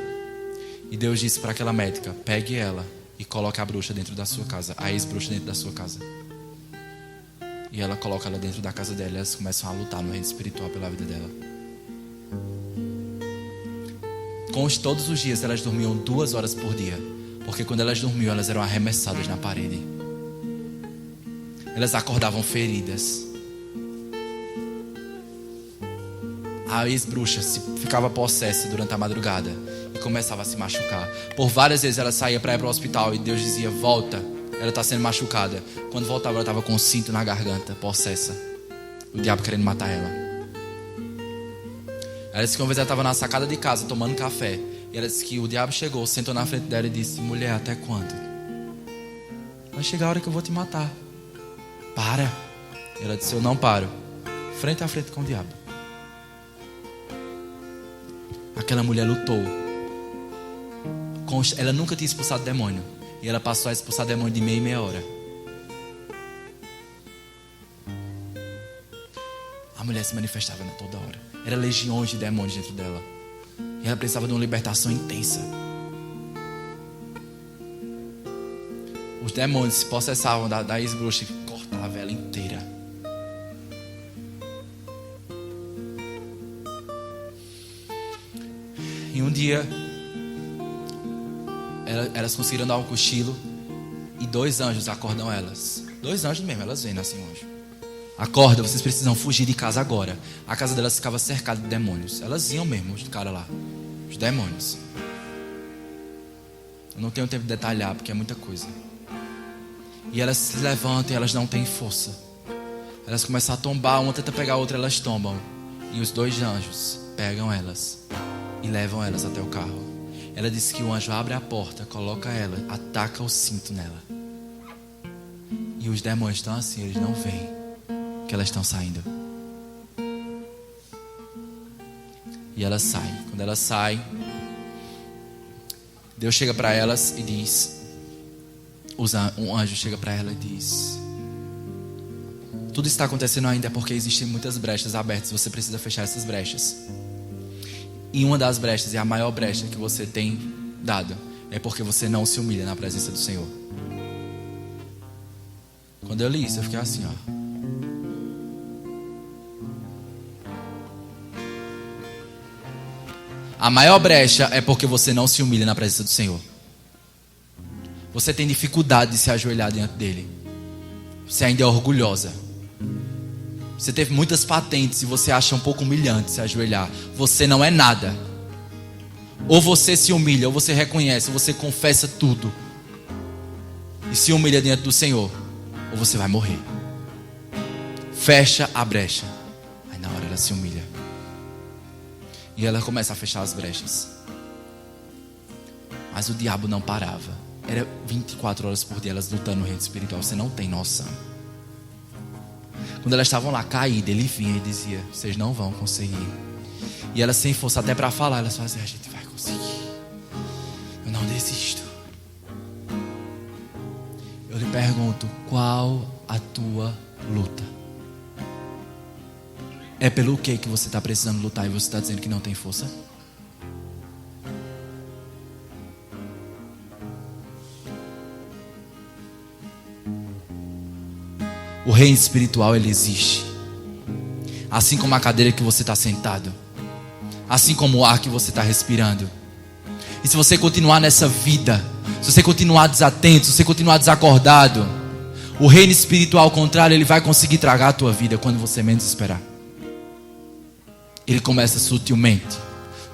E Deus disse para aquela médica: pegue ela e coloque a bruxa dentro da sua casa, a ex-bruxa dentro da sua casa. E ela coloca ela dentro da casa dela. E elas começam a lutar no reino espiritual pela vida dela. Todos os dias elas dormiam 2 horas por dia, porque quando elas dormiam, elas eram arremessadas na parede. Elas acordavam feridas. A ex-bruxa ficava possessa durante a madrugada e começava a se machucar. Por várias vezes ela saía para ir para o hospital e Deus dizia: volta, ela está sendo machucada. Quando voltava, ela estava com um cinto na garganta, possessa. O diabo querendo matar ela. Ela disse que uma vez ela estava na sacada de casa tomando café. E ela disse que o diabo chegou, sentou na frente dela e disse: mulher, até quando? Vai chegar a hora que eu vou te matar. Para. Ela disse: eu não paro. Frente a frente com o diabo. Aquela mulher lutou. Ela nunca tinha expulsado demônio. E ela passou a expulsar demônio de meia em meia hora. A mulher se manifestava toda hora. Era legiões de demônios dentro dela. E ela precisava de uma libertação intensa. Os demônios se possessavam da ex-bruxa e cortavam ela inteira. E um dia elas conseguiram dar um cochilo e 2 anjos acordam elas. 2 anjos mesmo, elas vêm assim, anjo. Acorda, vocês precisam fugir de casa agora. A casa delas ficava cercada de demônios. Elas iam mesmo, os caras lá, os demônios. Eu não tenho tempo de detalhar porque é muita coisa. E elas se levantam e elas não têm força. Elas começam a tombar, uma tenta pegar a outra, elas tombam. E os 2 anjos pegam elas e levam elas até o carro. Ela disse que o anjo abre a porta, coloca ela, ataca o cinto nela. E os demônios estão assim, eles não veem que elas estão saindo. E elas saem. Quando elas saem, Deus chega para elas e diz, um anjo chega para ela e diz: tudo está acontecendo ainda porque existem muitas brechas abertas. Você precisa fechar essas brechas. E uma das brechas, e a maior brecha que você tem dado, é porque você não se humilha na presença do Senhor. Quando eu li isso, eu fiquei assim, ó. A maior brecha é porque você não se humilha na presença do Senhor. Você tem dificuldade de se ajoelhar diante dele. Você ainda é orgulhosa. Você teve muitas patentes e você acha um pouco humilhante se ajoelhar. Você não é nada. Ou você se humilha, ou você reconhece, ou você confessa tudo e se humilha diante do Senhor, ou você vai morrer. Fecha a brecha. Aí na hora ela se humilha. E ela começa a fechar as brechas. Mas o diabo não parava. Era 24 horas por dia elas lutando no reino espiritual. Você não tem noção. Quando elas estavam lá caídas, ele vinha e dizia: vocês não vão conseguir. E elas sem força até para falar, elas faziam: a gente vai conseguir. Eu não desisto. Eu lhe pergunto: qual a tua luta? É pelo que você está precisando lutar e você está dizendo que não tem força? O reino espiritual, ele existe. Assim como a cadeira que você está sentado. Assim como o ar que você está respirando. E se você continuar nessa vida, se você continuar desatento, se você continuar desacordado, o reino espiritual, ao contrário, ele vai conseguir tragar a tua vida quando você menos esperar. Ele começa sutilmente,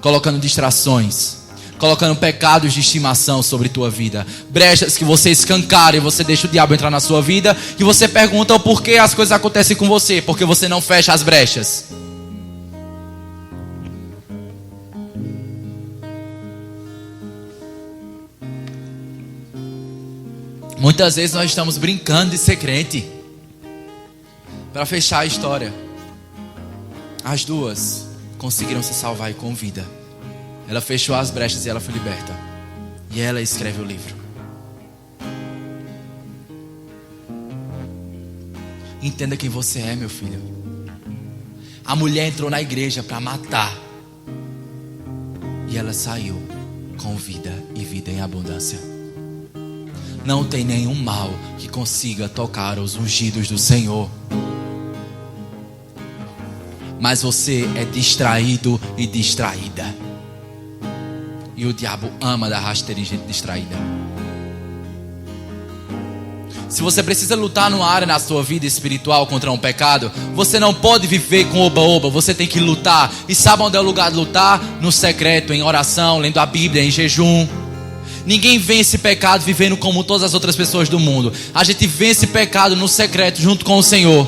colocando distrações, colocando pecados de estimação sobre tua vida. Brechas que você escancara e você deixa o diabo entrar na sua vida. E você pergunta o porquê as coisas acontecem com você. Porque você não fecha as brechas. Muitas vezes nós estamos brincando de ser crente para fechar a história. As duas conseguiram se salvar e com vida. Ela fechou as brechas e ela foi liberta. E ela escreve o livro. Entenda quem você é, meu filho. A mulher entrou na igreja para matar. E ela saiu com vida e vida em abundância. Não tem nenhum mal que consiga tocar os ungidos do Senhor. Mas você é distraído e distraída. E o diabo ama dar rasteira em gente distraída. Se você precisa lutar numa área na sua vida espiritual contra um pecado, você não pode viver com oba-oba. Você tem que lutar. E sabe onde é o lugar de lutar? No secreto, em oração, lendo a Bíblia, em jejum. Ninguém vence pecado vivendo como todas as outras pessoas do mundo. A gente vence pecado no secreto junto com o Senhor.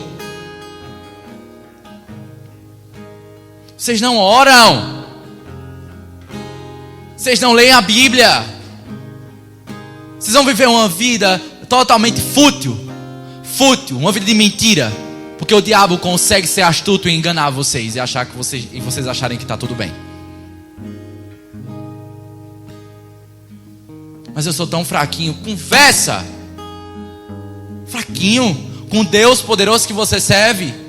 Vocês não oram. Vocês não leem a Bíblia. Vocês vão viver uma vida totalmente fútil. Fútil, uma vida de mentira. Porque o diabo consegue ser astuto e enganar vocês. E vocês acharem que está tudo bem. Mas eu sou tão fraquinho. Confessa. Fraquinho. Com Deus poderoso que você serve.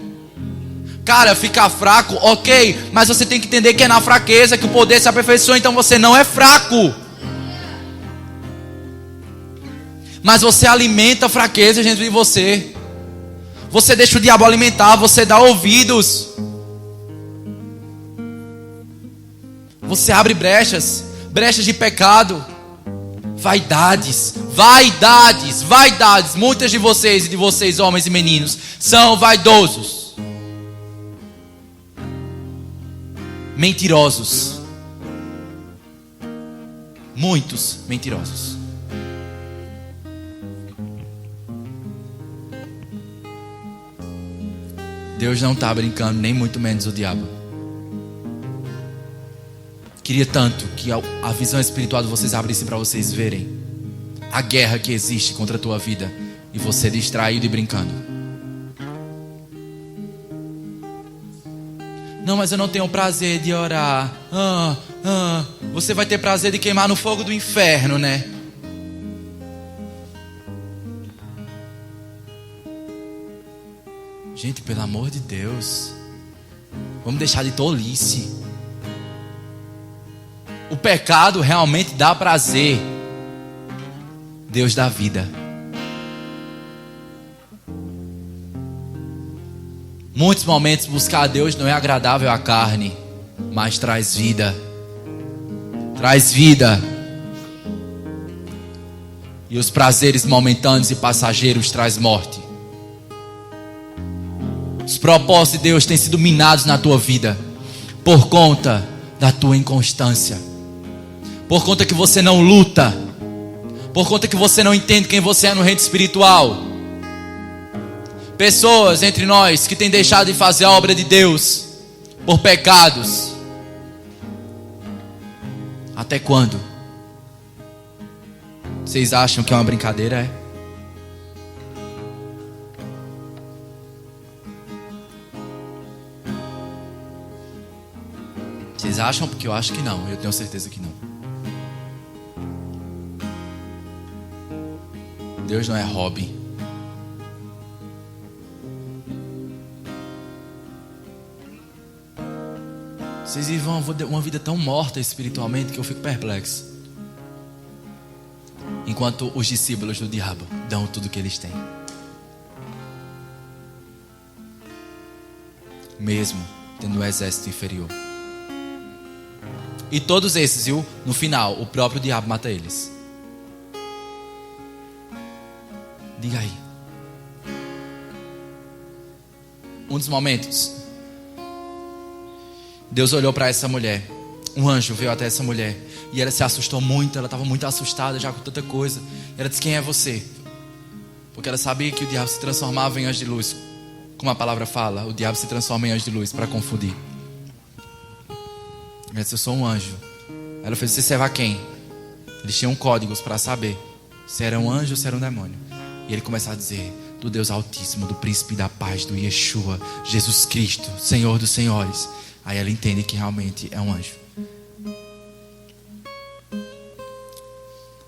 Cara, ficar fraco, ok. Mas você tem que entender que é na fraqueza que o poder se aperfeiçoa. Então você não é fraco. Mas você alimenta a fraqueza dentro de você. Você deixa o diabo alimentar. Você dá ouvidos. Você abre brechas. Brechas de pecado. Vaidades, vaidades, vaidades. Muitas de vocês e de vocês, homens e meninos, são vaidosos, mentirosos. Muitos mentirosos. Deus não está brincando, nem muito menos o diabo. Queria tanto que a visão espiritual de vocês abrisse para vocês verem a guerra que existe contra a tua vida e você distraído e brincando. Não, mas eu não tenho prazer de orar. Você vai ter prazer de queimar no fogo do inferno, né? Gente, pelo amor de Deus, vamos deixar de tolice. O pecado realmente dá prazer. Deus dá vida. Muitos momentos buscar a Deus não é agradável à carne, mas traz vida. Traz vida. E os prazeres momentâneos e passageiros traz morte. Os propósitos de Deus têm sido minados na tua vida por conta da tua inconstância. Por conta que você não luta. Por conta que você não entende quem você é no reino espiritual. Pessoas entre nós que têm deixado de fazer a obra de Deus por pecados. Até quando? Vocês acham que é uma brincadeira? É? Vocês acham? Porque eu acho que não. Eu tenho certeza que não. Deus não é hobby. Vocês vivem uma vida tão morta espiritualmente que eu fico perplexo. Enquanto os discípulos do diabo dão tudo que eles têm. Mesmo tendo um exército inferior. E todos esses, viu? No final, o próprio diabo mata eles. Diga aí. Um dos momentos, Deus olhou para essa mulher um anjo veio até essa mulher. E ela se assustou muito, ela estava muito assustada já com tanta coisa. Ela disse: quem é você? Porque ela sabia que o diabo se transformava em anjo de luz. Como a palavra fala, o diabo se transforma em anjo de luz para confundir. Ela disse: eu sou um anjo. Ela fez: você serve a quem? Eles tinham códigos para saber se era um anjo ou se era um demônio. E ele começava a dizer: do Deus Altíssimo, do Príncipe da Paz, do Yeshua, Jesus Cristo, Senhor dos Senhores. Aí ela entende que realmente é um anjo.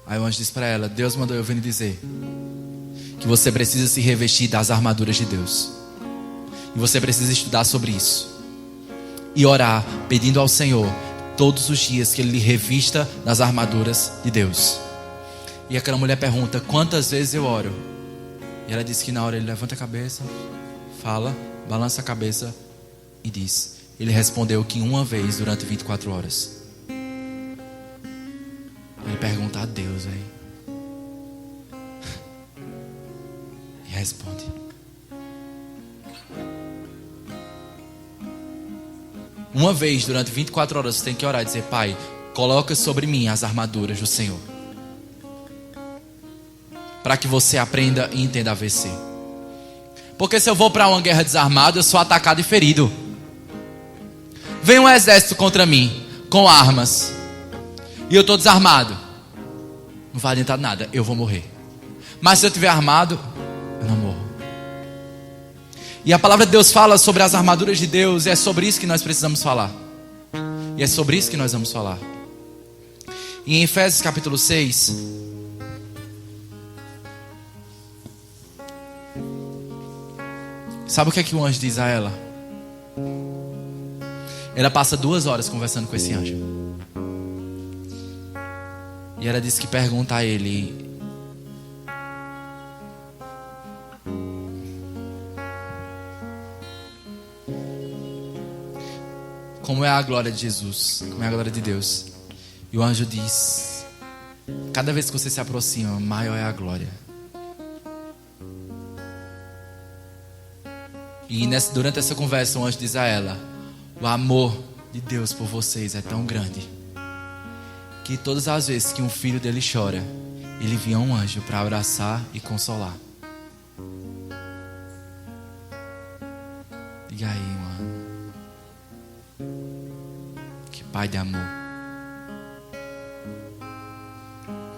Aí o anjo diz para ela: Deus mandou eu vir dizer que você precisa se revestir das armaduras de Deus. E você precisa estudar sobre isso. E orar, pedindo ao Senhor todos os dias que Ele lhe revista das armaduras de Deus. E aquela mulher pergunta: quantas vezes eu oro? E ela diz que na hora ele levanta a cabeça, fala, balança a cabeça e diz. Ele respondeu que uma vez durante 24 horas. Ele pergunta a Deus aí. E responde. Uma vez durante 24 horas você tem que orar e dizer: Pai, coloca sobre mim as armaduras do Senhor. Para que você aprenda e entenda a vencer. Porque se eu vou para uma guerra desarmado, eu sou atacado e ferido. Vem um exército contra mim com armas e eu estou desarmado, não vai adiantar nada, eu vou morrer. Mas se eu estiver armado, eu não morro. E a palavra de Deus fala sobre as armaduras de Deus. E é sobre isso que nós precisamos falar. E é sobre isso que nós vamos falar. E em Efésios capítulo 6, sabe o que é que o anjo diz a ela? Ela passa 2 horas conversando com esse anjo. E ela disse que pergunta a ele: como é a glória de Jesus? Como é a glória de Deus? E o anjo diz: cada vez que você se aproxima, maior é a glória. E durante essa conversa o anjo diz a ela: o amor de Deus por vocês é tão grande que todas as vezes que um filho dele chora, ele envia um anjo para abraçar e consolar. Diga aí, mano. Que pai de amor.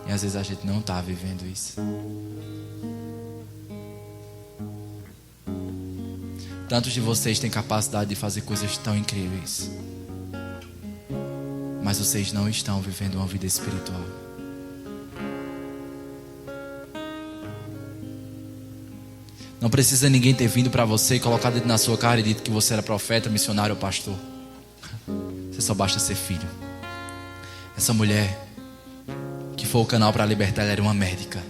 E às vezes a gente não está vivendo isso. Tantos de vocês têm capacidade de fazer coisas tão incríveis, mas vocês não estão vivendo uma vida espiritual. Não precisa ninguém ter vindo para você e colocado dentro na sua cara e dito que você era profeta, missionário ou pastor. Você só basta ser filho. Essa mulher que foi o canal para libertar, ela era uma médica.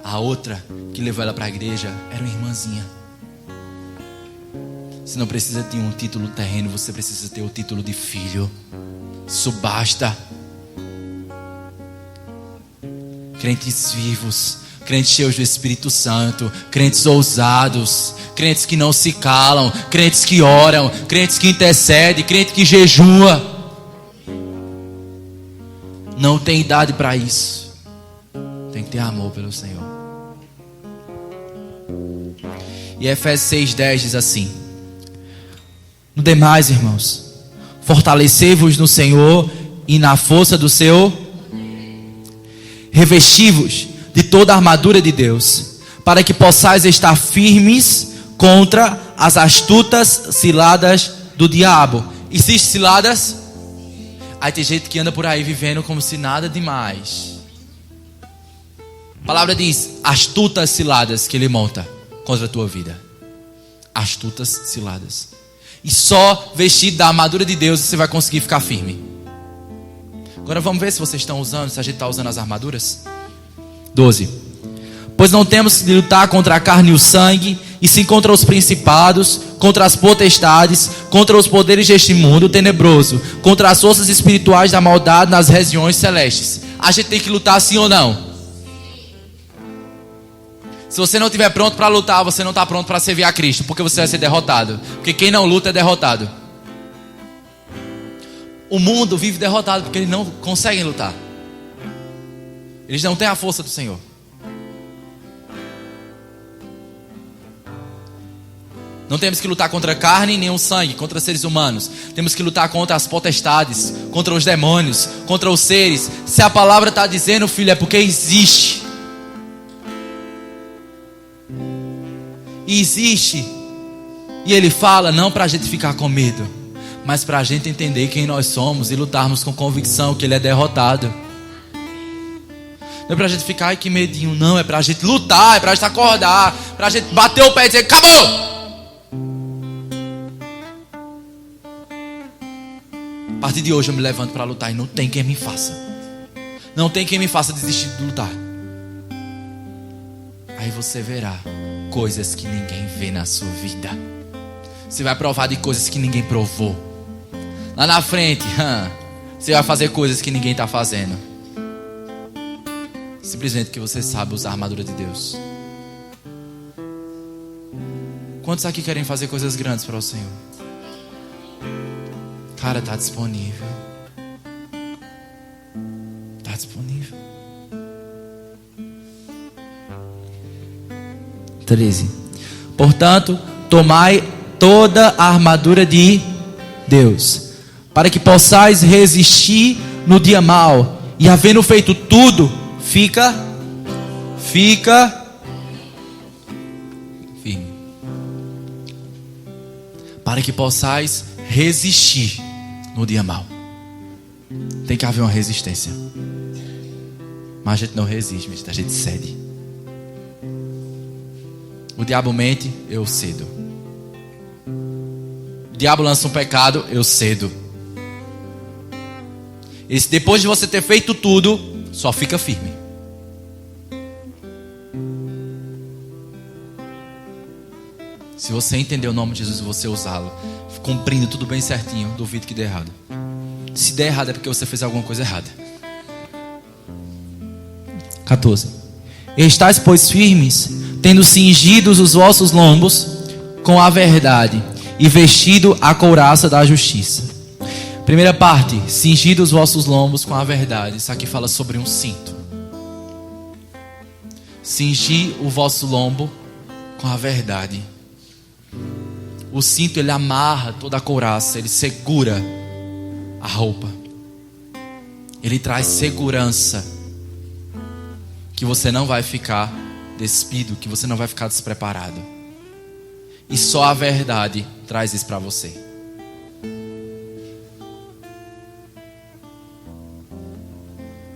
A outra que levou ela para a igreja era uma irmãzinha. Você não precisa ter um título terreno, você precisa ter o título de filho. Isso basta. Crentes vivos, crentes cheios do Espírito Santo, crentes ousados, crentes que não se calam, crentes que oram, crentes que intercedem, crente que jejua. Não tem idade para isso. Tem que ter amor pelo Senhor. E Efésios 6:10 diz assim: no demais, irmãos, fortalecei-vos no Senhor e na força do seu. Revesti-vos de toda a armadura de Deus, para que possais estar firmes contra as astutas ciladas do diabo. Existem ciladas? Aí tem gente que anda por aí vivendo como se nada demais. A palavra diz: astutas ciladas que ele monta contra a tua vida. Astutas ciladas. E só vestido da armadura de Deus você vai conseguir ficar firme. Agora vamos ver se vocês estão usando, se a gente está usando as armaduras. 12. Pois não temos que lutar contra a carne e o sangue, e sim contra os principados, contra as potestades, contra os poderes deste mundo tenebroso, contra as forças espirituais da maldade nas regiões celestes. A gente tem que lutar sim ou não? Se você não estiver pronto para lutar, você não está pronto para servir a Cristo, porque você vai ser derrotado. Porque quem não luta é derrotado. O mundo vive derrotado porque eles não conseguem lutar. Eles não têm a força do Senhor. Não temos que lutar contra a carne nem o sangue, contra seres humanos. Temos que lutar contra as potestades, contra os demônios, contra os seres. Se a palavra está dizendo, filho, é porque existe. E existe. E ele fala não para a gente ficar com medo, mas para a gente entender quem nós somos e lutarmos com convicção que ele é derrotado. Não é para a gente ficar, ai que medinho, não. É para a gente lutar, é para a gente acordar, para a gente bater o pé e dizer, acabou! A partir de hoje eu me levanto para lutar e não tem quem me faça. Não tem quem me faça desistir de lutar. Aí você verá coisas que ninguém vê na sua vida. Você vai provar de coisas que ninguém provou. Lá na frente, você vai fazer coisas que ninguém está fazendo. Simplesmente porque você sabe usar a armadura de Deus. Quantos aqui querem fazer coisas grandes para o Senhor? Cara, está disponível. Está disponível. 13. Portanto, tomai toda a armadura de Deus, para que possais resistir no dia mau, e havendo feito tudo, fica firme. Para que possais resistir no dia mau. Tem que haver uma resistência. Mas a gente não resiste, a gente cede. O diabo mente, eu cedo. O diabo lança um pecado, eu cedo. E depois de você ter feito tudo, só fica firme. Se você entender o nome de Jesus e você usá-lo, cumprindo tudo bem certinho, duvido que dê errado. Se der errado é porque você fez alguma coisa errada. 14. Estais, pois, firmes, tendo cingidos os vossos lombos com a verdade, e vestido a couraça da justiça. Primeira parte, cingido os vossos lombos com a verdade. Isso aqui fala sobre um cinto. Cingir o vosso lombo com a verdade. O cinto, ele amarra toda a couraça, ele segura a roupa. Ele traz segurança, que você não vai ficar despido, que você não vai ficar despreparado. E só a verdade traz isso para você.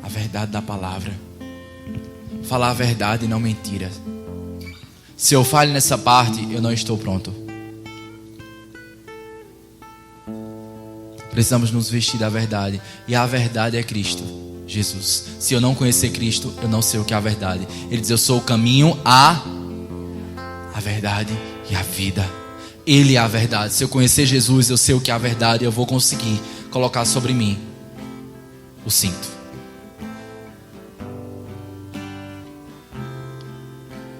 A verdade da palavra. Falar a verdade e não mentira. Se eu falho nessa parte, eu não estou pronto. Precisamos nos vestir da verdade. E a verdade é Cristo, Jesus. Se eu não conhecer Cristo, eu não sei o que é a verdade. Ele diz, eu sou o caminho, a verdade e a vida. Ele é a verdade. Se eu conhecer Jesus, eu sei o que é a verdade. Eu vou conseguir colocar sobre mim o cinto.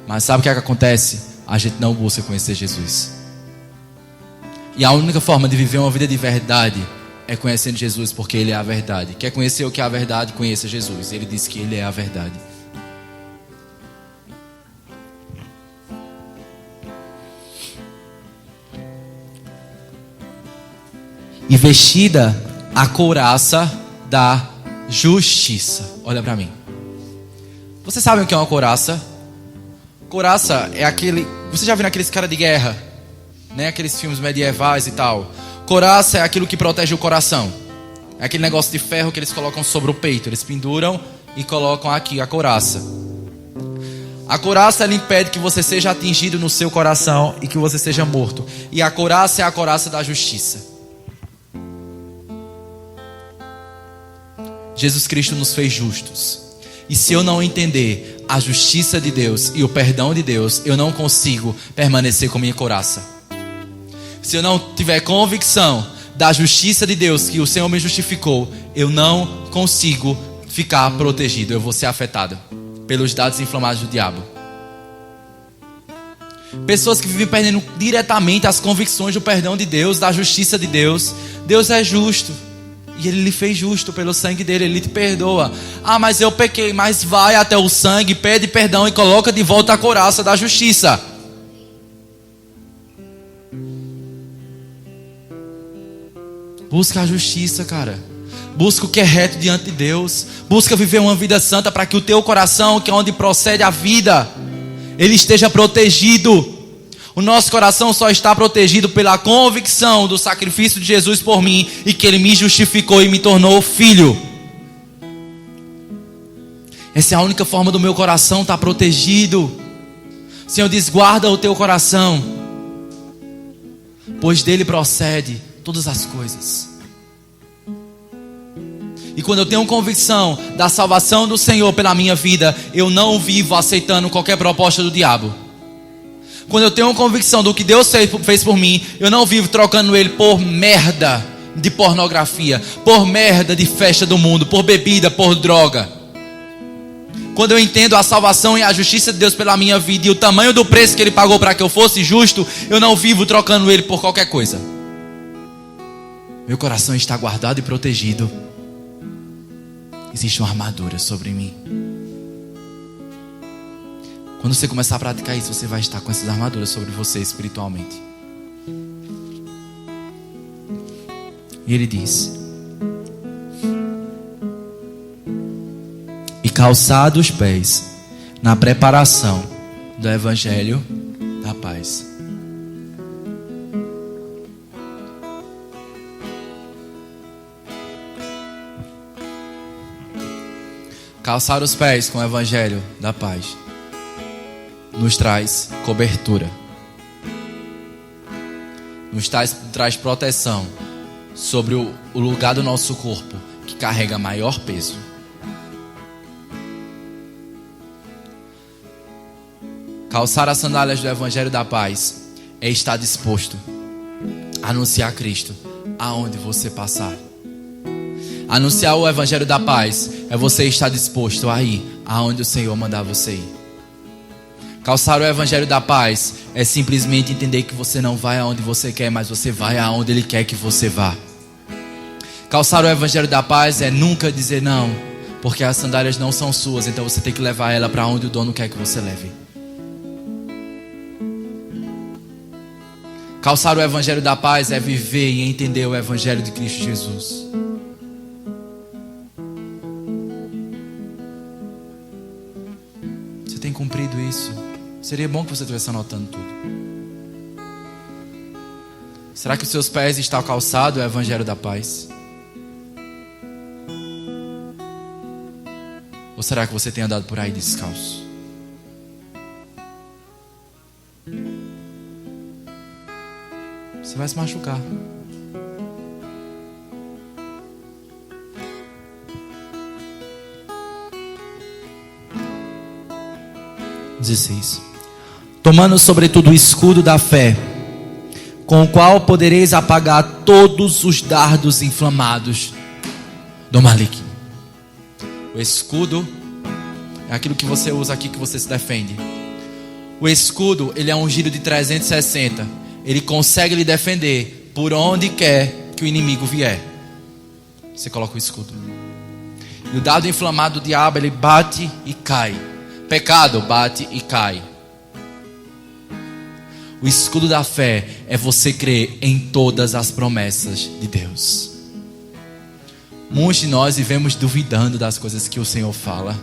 Mas sabe o que é que acontece? A gente não busca conhecer Jesus. E a única forma de viver uma vida de verdade é conhecendo Jesus, porque Ele é a verdade. Quer conhecer o que é a verdade? Conheça Jesus. Ele disse que Ele é a verdade. E vestida a couraça da justiça. Olha para mim. Vocês sabem o que é uma couraça? Couraça é aquele... Você já viu aqueles caras de guerra? Né? Aqueles filmes medievais e tal. Couraça é aquilo que protege o coração. É aquele negócio de ferro que eles colocam sobre o peito. Eles penduram e colocam aqui a couraça. A couraça, ela impede que você seja atingido no seu coração e que você seja morto. E a couraça é a couraça da justiça. Jesus Cristo nos fez justos. E se eu não entender a justiça de Deus e o perdão de Deus, eu não consigo permanecer com minha couraça. Se eu não tiver convicção da justiça de Deus, que o Senhor me justificou, eu não consigo ficar protegido. Eu vou ser afetado pelos dados inflamados do diabo. Pessoas que vivem perdendo diretamente as convicções do perdão de Deus, da justiça de Deus. Deus é justo. E Ele lhe fez justo pelo sangue dele, Ele te perdoa. Ah, mas eu pequei. Mas vai até o sangue, pede perdão e coloca de volta a couraça da justiça. Busca a justiça, cara. Busca o que é reto diante de Deus. Busca viver uma vida santa para que o teu coração, que é onde procede a vida, ele esteja protegido. O nosso coração só está protegido pela convicção do sacrifício de Jesus por mim e que Ele me justificou e me tornou filho. Essa é a única forma do meu coração estar protegido. Senhor, desguarda o teu coração, pois dele procede todas as coisas. E quando eu tenho convicção da salvação do Senhor pela minha vida, eu não vivo aceitando qualquer proposta do diabo. Quando eu tenho convicção do que Deus fez por mim, eu não vivo trocando Ele por merda de pornografia, por merda de festa do mundo, por bebida, por droga. Quando eu entendo a salvação e a justiça de Deus pela minha vida e o tamanho do preço que Ele pagou para que eu fosse justo, eu não vivo trocando Ele por qualquer coisa. Meu coração está guardado e protegido. Existe uma armadura sobre mim. Quando você começar a praticar isso, você vai estar com essas armaduras sobre você espiritualmente. E ele diz: e calçado os pés na preparação do Evangelho da paz. Calçar os pés com o Evangelho da paz nos traz cobertura, nos traz proteção sobre o lugar do nosso corpo que carrega maior peso. Calçar as sandálias do Evangelho da paz é estar disposto a anunciar Cristo aonde você passar. Anunciar o Evangelho da paz é você estar disposto a ir aonde o Senhor mandar você ir. Calçar o Evangelho da paz é simplesmente entender que você não vai aonde você quer, mas você vai aonde Ele quer que você vá. Calçar o Evangelho da paz é nunca dizer não, porque as sandálias não são suas, então você tem que levar ela para onde o dono quer que você leve. Calçar o Evangelho da paz é viver e entender o Evangelho de Cristo Jesus. Você tem cumprido isso? Seria bom que você estivesse anotando tudo. Será que os seus pés estão calçados ao Evangelho da paz? Ou será que você tem andado por aí descalço? Você vai se machucar. Tomando sobretudo o escudo da fé, com o qual podereis apagar todos os dardos inflamados do maligno. O escudo é aquilo que você usa aqui, que você se defende. O escudo, ele é um giro de 360. Ele consegue lhe defender por onde quer que o inimigo vier. Você coloca o escudo. E o dardo inflamado do diabo, ele bate e cai. Pecado bate e cai. O escudo da fé é você crer em todas as promessas de Deus. Muitos de nós vivemos duvidando das coisas que o Senhor fala.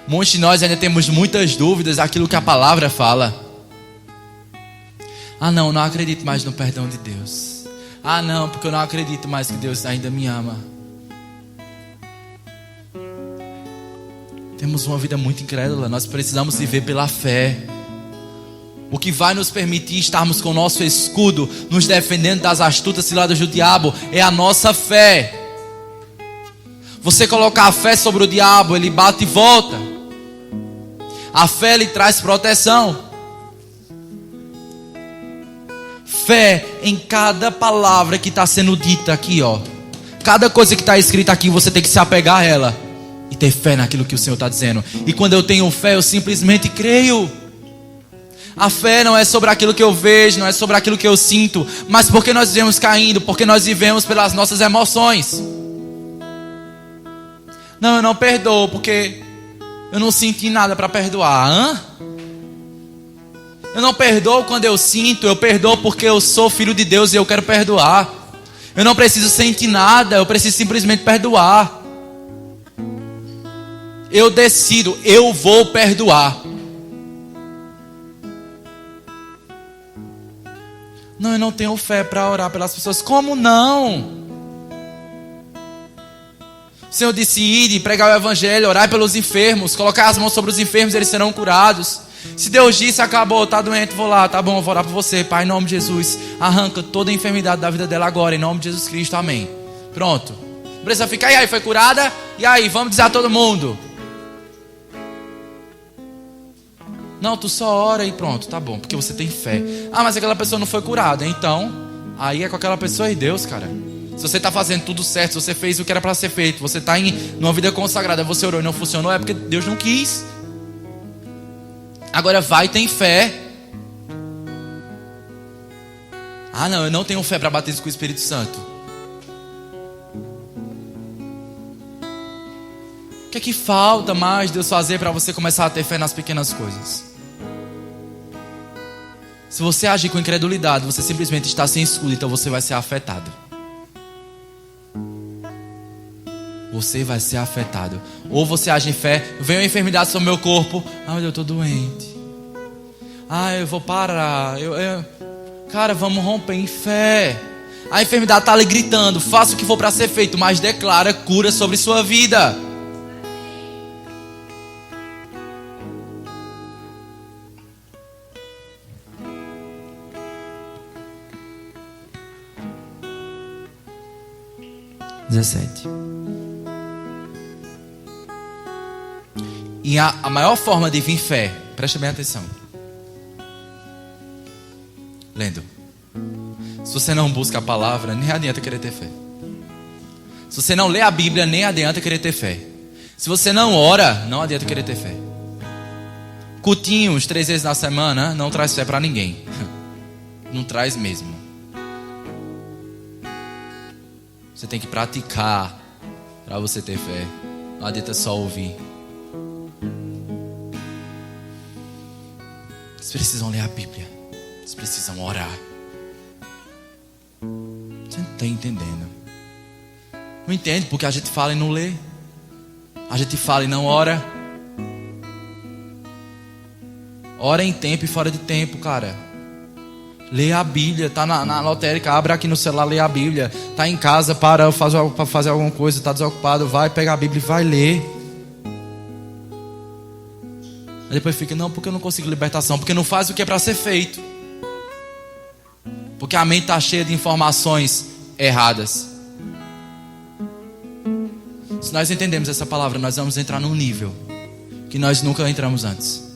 Muitos de nós ainda temos muitas dúvidas daquilo que a palavra fala. Ah não, não acredito mais no perdão de Deus. Ah não, porque eu não acredito mais que Deus ainda me ama. Temos uma vida muito incrédula. Nós precisamos viver pela fé. O que vai nos permitir estarmos com o nosso escudo, nos defendendo das astutas ciladas do diabo, é a nossa fé. Você colocar a fé sobre o diabo, ele bate e volta. A fé lhe traz proteção. Fé em cada palavra que está sendo dita aqui, ó. Cada coisa que está escrita aqui, você tem que se apegar a ela e ter fé naquilo que o Senhor está dizendo. E quando eu tenho fé, eu simplesmente creio. A fé não é sobre aquilo que eu vejo, não é sobre aquilo que eu sinto, mas porque nós vivemos caindo, porque nós vivemos pelas nossas emoções. Não, eu não perdoo porque eu não senti nada para perdoar. Eu não perdoo quando eu sinto, eu perdoo porque eu sou filho de Deus e eu quero perdoar. Eu não preciso sentir nada, eu preciso simplesmente perdoar. Eu decido, eu vou perdoar. Não, eu não tenho fé para orar pelas pessoas. Como não? O Senhor disse: ide, pregar o evangelho, orar pelos enfermos, colocar as mãos sobre os enfermos, eles serão curados. Se Deus disse, acabou, tá doente, vou lá, tá bom, eu vou orar por você, Pai, em nome de Jesus. Arranca toda a enfermidade da vida dela agora, em nome de Jesus Cristo, amém. Pronto. Não precisa ficar, e aí, foi curada? E aí, vamos dizer a todo mundo. Não, tu só ora e pronto, tá bom, porque você tem fé. Ah, mas aquela pessoa não foi curada, então aí é com aquela pessoa e Deus, cara. Se você está fazendo tudo certo, se você fez o que era para ser feito, você está numa vida consagrada, você orou e não funcionou, é porque Deus não quis. Agora vai, tem fé. Ah não, eu não tenho fé para batismo com o Espírito Santo. O que é que falta mais Deus fazer para você começar a ter fé nas pequenas coisas? Se você agir com incredulidade, você simplesmente está sem escudo, então você vai ser afetado. Você vai ser afetado. Ou você age em fé, vem uma enfermidade sobre o meu corpo. Ah, mas eu estou doente. Ah, eu vou parar. Cara, vamos romper em fé. A enfermidade está ali gritando: faça o que for para ser feito, mas declara cura sobre sua vida. E a maior forma de vir fé, preste bem atenção. Lendo. Se você não busca a palavra, nem adianta querer ter fé. Se você não lê a Bíblia, nem adianta querer ter fé. Se você não ora, não adianta querer ter fé. Cultinhos 3 vezes na semana não traz fé para ninguém. Não traz mesmo. Você tem que praticar para você ter fé. Não adianta só ouvir. Vocês precisam ler a Bíblia. Vocês precisam orar. Você não está entendendo. Não entende porque a gente fala e não lê. A gente fala e não ora. Ora em tempo e fora de tempo, cara. Lê a Bíblia. Tá na lotérica, abre aqui no celular, lê a Bíblia. Tá em casa, para fazer alguma coisa, tá desocupado, vai pegar a Bíblia e vai ler. Aí depois fica: não, porque eu não consigo libertação, porque não faz o que é para ser feito. Porque a mente está cheia de informações erradas. Se nós entendemos essa palavra, nós vamos entrar num nível que nós nunca entramos antes.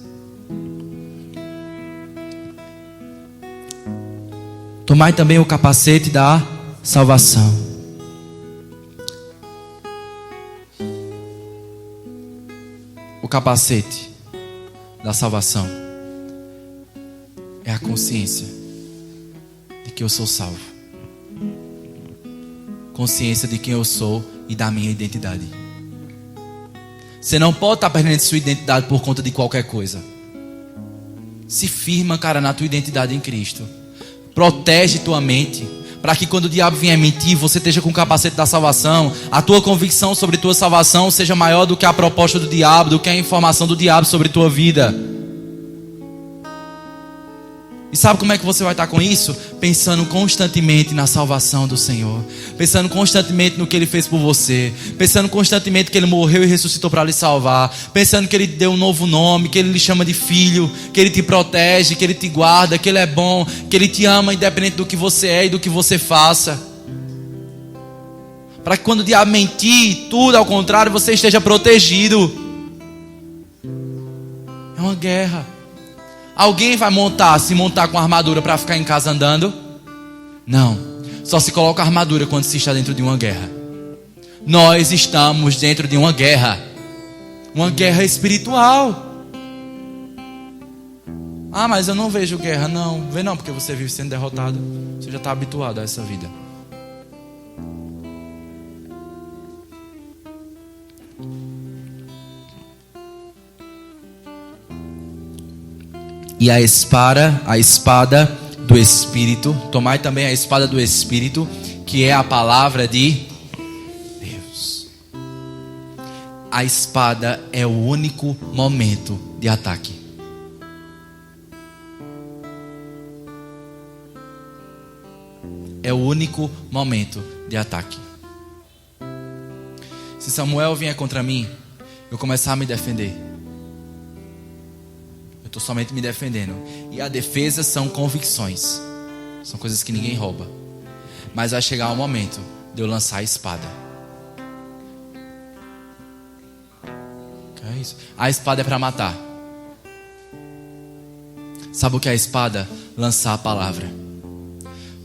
Tomai também o capacete da salvação. O capacete da salvação é a consciência de que eu sou salvo. Consciência de quem eu sou e da minha identidade. Você não pode estar perdendo sua identidade por conta de qualquer coisa. Se firma, cara, na tua identidade em Cristo. Protege tua mente, para que quando o diabo vier mentir, você esteja com o capacete da salvação. A tua convicção sobre tua salvação seja maior do que a proposta do diabo, do que a informação do diabo sobre tua vida. E sabe como é que você vai estar com isso? Pensando constantemente na salvação do Senhor. Pensando constantemente no que Ele fez por você. Pensando constantemente que Ele morreu e ressuscitou para lhe salvar. Pensando que Ele te deu um novo nome, que Ele lhe chama de filho, que Ele te protege, que Ele te guarda, que Ele é bom, que Ele te ama independente do que você é e do que você faça. Para que quando o diabo mentir, tudo ao contrário, você esteja protegido. É uma guerra. Alguém vai se montar com armadura para ficar em casa andando? Não. Só se coloca armadura quando se está dentro de uma guerra. Nós estamos dentro de uma guerra. Uma guerra espiritual. Ah, mas eu não vejo guerra. Não, vê não, porque você vive sendo derrotado. Você já está habituado a essa vida. E a espada do Espírito, tomai também a espada do Espírito, que é a palavra de Deus. A espada é o único momento de ataque. É o único momento de ataque. Se Samuel vier contra mim, eu começar a me defender. Eu estou somente me defendendo. E a defesa são convicções. São coisas que ninguém rouba. Mas vai chegar o momento de eu lançar a espada. Que é isso? A espada é para matar. Sabe o que é a espada? Lançar a palavra.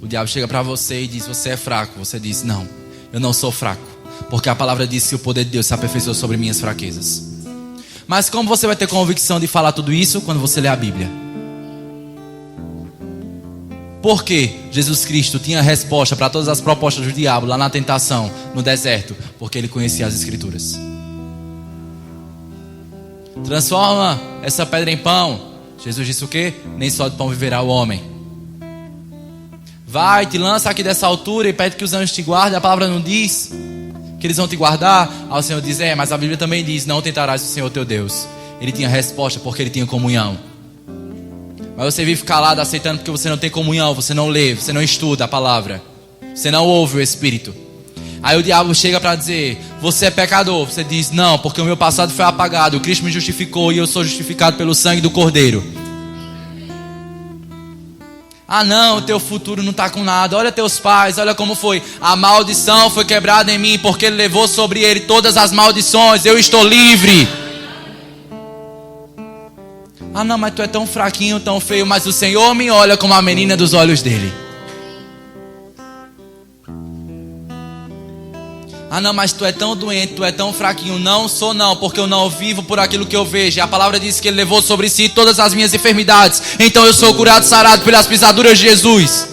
O diabo chega para você e diz: você é fraco. Você diz: não, eu não sou fraco, porque a palavra diz que o poder de Deus se aperfeiçoa sobre minhas fraquezas. Mas como você vai ter convicção de falar tudo isso? Quando você lê a Bíblia. Por que Jesus Cristo tinha resposta para todas as propostas do diabo lá na tentação, no deserto? Porque ele conhecia as Escrituras. Transforma essa pedra em pão. Jesus disse o quê? Nem só de pão viverá o homem. Vai, te lança aqui dessa altura e pede que os anjos te guardem. A palavra não diz que eles vão te guardar. Aí o Senhor diz: mas a Bíblia também diz: não tentarás o Senhor teu Deus. Ele tinha resposta porque ele tinha comunhão. Mas você vive calado aceitando porque você não tem comunhão, você não lê, você não estuda a palavra, você não ouve o Espírito. Aí o diabo chega para dizer: você é pecador. Você diz: não, porque o meu passado foi apagado, o Cristo me justificou e eu sou justificado pelo sangue do Cordeiro. Ah não, o teu futuro não está com nada. Olha teus pais, olha como foi. A maldição foi quebrada em mim, porque ele levou sobre ele todas as maldições. Eu estou livre. Ah não, mas tu é tão fraquinho, tão feio. Mas o Senhor me olha como a menina dos olhos dele. Ah não, mas tu é tão doente, tu é tão fraquinho. Não sou não, porque eu não vivo por aquilo que eu vejo. E a palavra diz que ele levou sobre si todas as minhas enfermidades. Então eu sou curado, sarado pelas pisaduras de Jesus.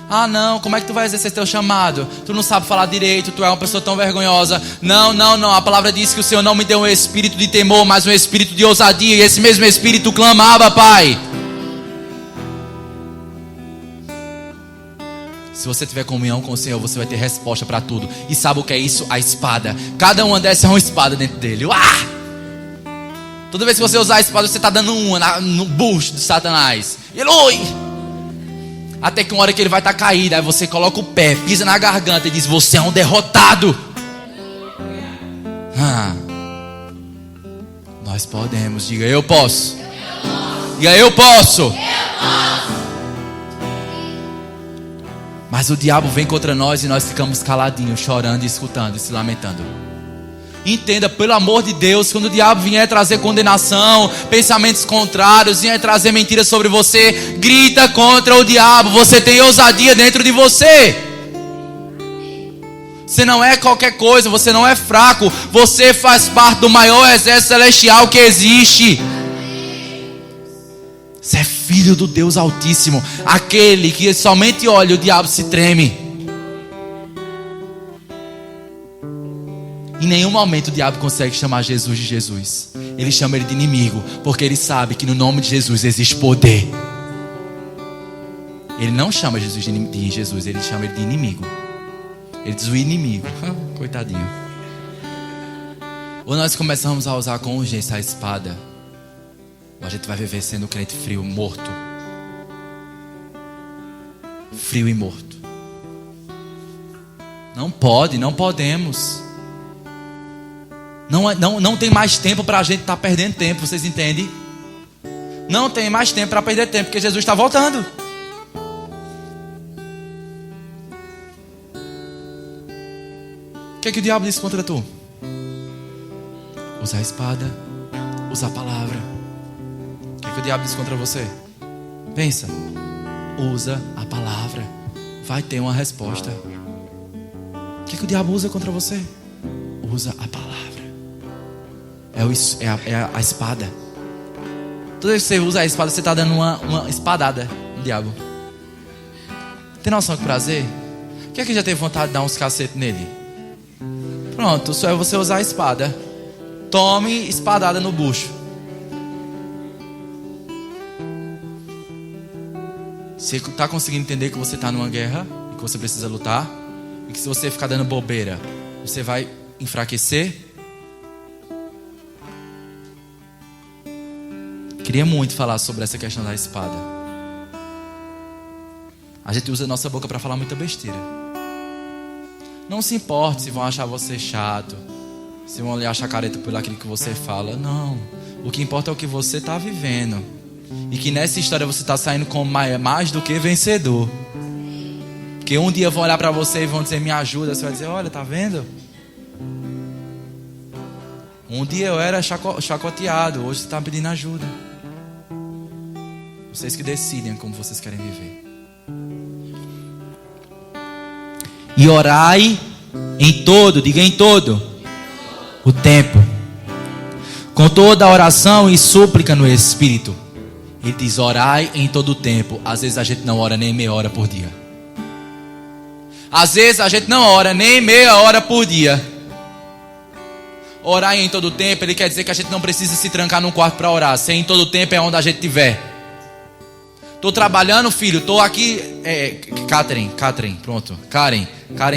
Ah não, como é que tu vai exercer teu chamado? Tu não sabe falar direito, tu é uma pessoa tão vergonhosa. Não, a palavra diz que o Senhor não me deu um espírito de temor, mas um espírito de ousadia. E esse mesmo espírito clamava: Pai. Se você tiver comunhão com o Senhor, você vai ter resposta para tudo. E sabe o que é isso? A espada. Cada uma dessas é uma espada dentro dele. Toda vez que você usar a espada, você está dando uma no bucho de Satanás. Eloi! Até que uma hora que ele vai estar caído, aí você coloca o pé, pisa na garganta e diz: você é um derrotado. Nós podemos. Diga: eu posso. Diga: eu posso. Mas o diabo vem contra nós e nós ficamos caladinhos, chorando, escutando e se lamentando. Entenda, pelo amor de Deus, quando o diabo vier trazer condenação, pensamentos contrários, vier trazer mentiras sobre você, grita contra o diabo. Você tem ousadia dentro de você. Você não é qualquer coisa, você não é fraco. Você faz parte do maior exército celestial que existe. Você é filho do Deus Altíssimo. Aquele que somente olha, o diabo se treme. Em nenhum momento o diabo consegue chamar Jesus de Jesus. Ele chama ele de inimigo, porque ele sabe que no nome de Jesus existe poder. Ele não chama Jesus de Jesus, ele chama ele de inimigo. Ele diz: o inimigo. Coitadinho. Ou nós começamos a usar com urgência a espada, ou a gente vai viver sendo um crente frio, morto. Frio e morto. Não pode, não podemos. Não tem mais tempo para a gente estar perdendo tempo, vocês entendem? Não tem mais tempo para perder tempo, porque Jesus está voltando. O que é que o diabo disse contra tu? Usa a espada, usa a palavra. O que é que o diabo disse contra você? Pensa, usa a palavra, vai ter uma resposta. O que é que o diabo usa contra você? Usa a palavra. É a espada. Toda vez que você usa a espada, você está dando uma espadada no diabo. Tem noção que prazer? Quem é que já teve vontade de dar uns cacetes nele? Pronto, só é você usar a espada. Tome espadada no bucho. Você está conseguindo entender que você está numa guerra e que você precisa lutar? E que se você ficar dando bobeira, você vai enfraquecer? Queria muito falar sobre essa questão da espada. A gente usa a nossa boca para falar muita besteira. Não se importe se vão achar você chato, se vão lhe achar careta por aquilo que você fala. Não. O que importa é o que você está vivendo. E que nessa história você está saindo como mais do que vencedor. Porque um dia vão olhar para você e vão dizer, me ajuda. Você vai dizer, olha, tá vendo? Um dia eu era chacoteado, hoje você está pedindo ajuda. Vocês que decidem como vocês querem viver. E orai em todo, diga em todo o tempo, com toda a oração e súplica no Espírito. Ele diz, orai em todo o tempo. Às vezes a gente não ora nem meia hora por dia. Às vezes a gente não ora nem meia hora por dia. Orar em todo o tempo, ele quer dizer que a gente não precisa se trancar num quarto para orar. Ser em todo o tempo é onde a gente estiver. Estou trabalhando, filho, estou aqui, Karen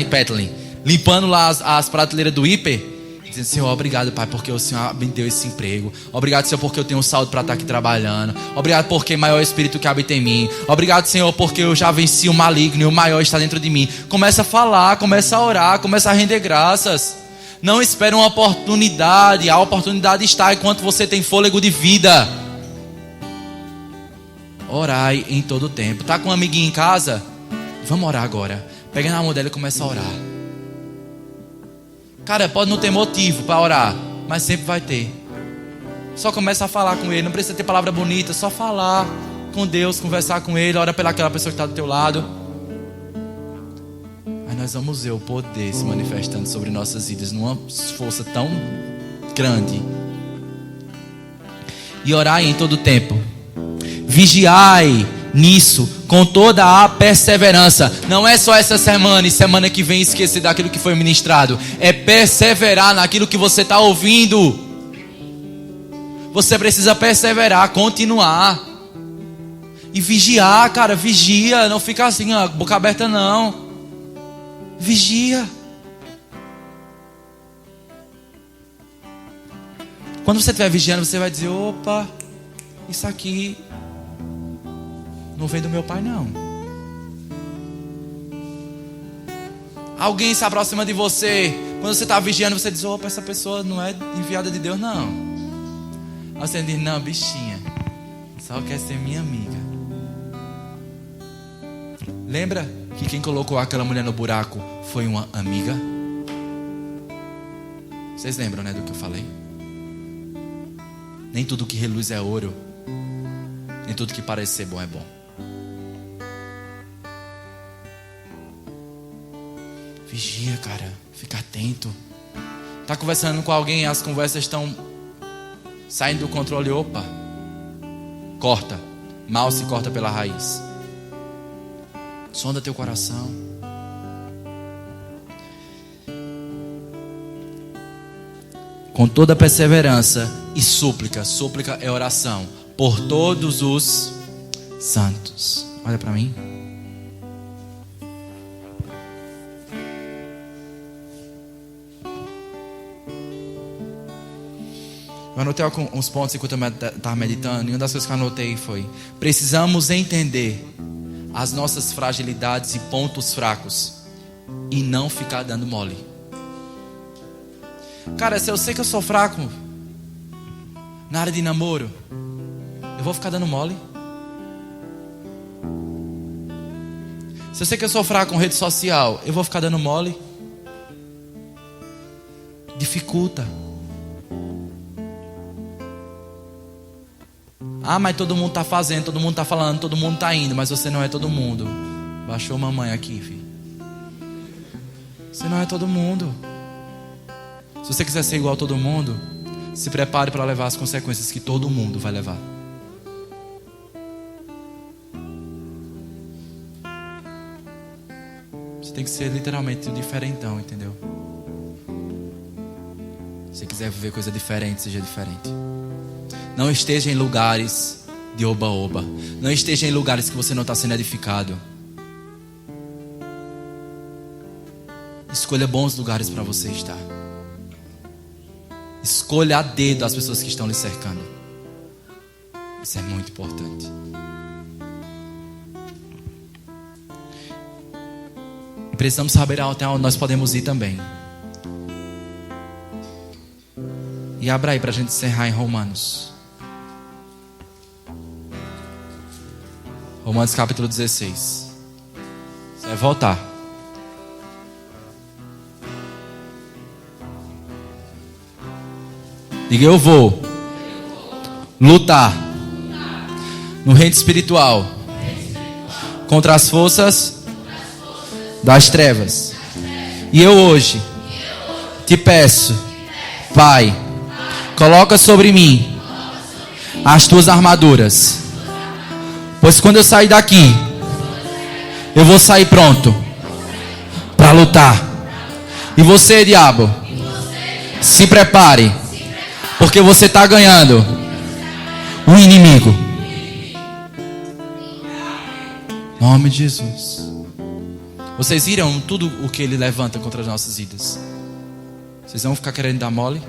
Petlin, limpando lá as prateleiras do hiper, dizendo, Senhor, obrigado, Pai, porque o Senhor me deu esse emprego. Obrigado, Senhor, porque eu tenho saúde para estar aqui trabalhando. Obrigado porque maior é o Espírito que habita em mim. Obrigado, Senhor, porque eu já venci o maligno e o maior está dentro de mim. Começa a falar, começa a orar, começa a render graças. Não espere uma oportunidade. A oportunidade está enquanto você tem fôlego de vida. Orai em todo o tempo. Tá com um amiguinho em casa? Vamos orar agora. Pega na mão dela e começa a orar. Cara, pode não ter motivo para orar, mas sempre vai ter. Só começa a falar com ele. Não precisa ter palavra bonita. Só falar com Deus, conversar com ele. Ora pelaquela pessoa que está do teu lado. Aí nós vamos ver o poder se manifestando sobre nossas vidas numa força tão grande. E orai em todo o tempo. Vigiai nisso com toda a perseverança. Não é só essa semana e semana que vem esquecer daquilo que foi ministrado. É perseverar naquilo que você está ouvindo. Você precisa perseverar, continuar. E vigiar, cara, vigia. Não fica assim, ó, boca aberta não. Vigia. Quando você estiver vigiando, você vai dizer, opa, isso aqui não vem do meu pai, não. Alguém se aproxima de você. Quando você está vigiando, você diz, opa, essa pessoa não é enviada de Deus, não. Aí você diz, não, bichinha, só quer ser minha amiga. Lembra que quem colocou aquela mulher no buraco foi uma amiga? Vocês lembram, né, do que eu falei? Nem tudo que reluz é ouro. Nem tudo que parece ser bom é bom. Vigia, cara. Fica atento. Tá conversando com alguém, as conversas estão saindo do controle. Opa. Corta. Mal se corta pela raiz. Sonda teu coração. Com toda perseverança e súplica. Súplica é oração. Por todos os santos. Olha para mim. Eu anotei uns pontos enquanto eu estava meditando. E uma das coisas que eu anotei foi: precisamos entender as nossas fragilidades e pontos fracos e não ficar dando mole. Cara, se eu sei que eu sou fraco na área de namoro, eu vou ficar dando mole? Se eu sei que eu sou fraco com rede social, eu vou ficar dando mole? Dificulta. Ah, mas todo mundo está fazendo, todo mundo está falando, todo mundo está indo, mas você não é todo mundo. Baixou mamãe aqui, filho. Você não é todo mundo. Se você quiser ser igual a todo mundo, se prepare para levar as consequências que todo mundo vai levar. tem que ser literalmente o diferentão, entendeu? Se você quiser viver coisa diferente, seja diferente. Não esteja em lugares de oba-oba. Não esteja em lugares que você não está sendo edificado. Escolha bons lugares para você estar. Escolha a dedo as pessoas que estão lhe cercando. Isso é muito importante. E precisamos saber até onde nós podemos ir também. E abra aí para a gente encerrar em Romanos. Romanos capítulo 16. Você vai voltar. Diga: eu vou lutar no reino espiritual contra as forças das trevas. E eu hoje te peço, Pai, coloca sobre mim as tuas armaduras, pois quando eu sair daqui, eu vou sair pronto para lutar. E você, diabo, se prepare, porque você está ganhando o inimigo. Em nome de Jesus. Vocês viram tudo o que ele levanta contra as nossas vidas? Vocês vão ficar querendo dar mole?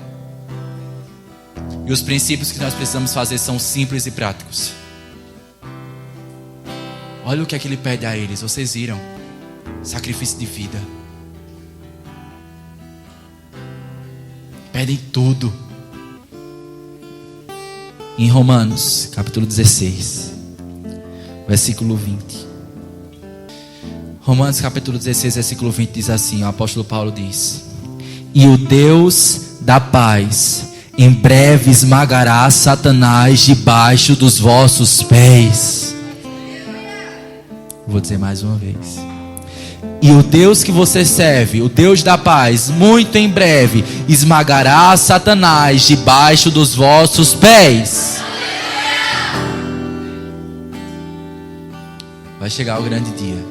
E os princípios que nós precisamos fazer são simples e práticos. Olha o que é que ele pede a eles. Vocês viram? Sacrifício de vida. Pedem tudo. Em Romanos capítulo 16, versículo 20. Romanos capítulo 16, versículo 20 diz assim: o apóstolo Paulo diz: e o Deus da paz em breve esmagará Satanás debaixo dos vossos pés. Vou dizer mais uma vez. E o Deus que você serve, o Deus da paz, muito em breve esmagará Satanás debaixo dos vossos pés. Vai chegar o grande dia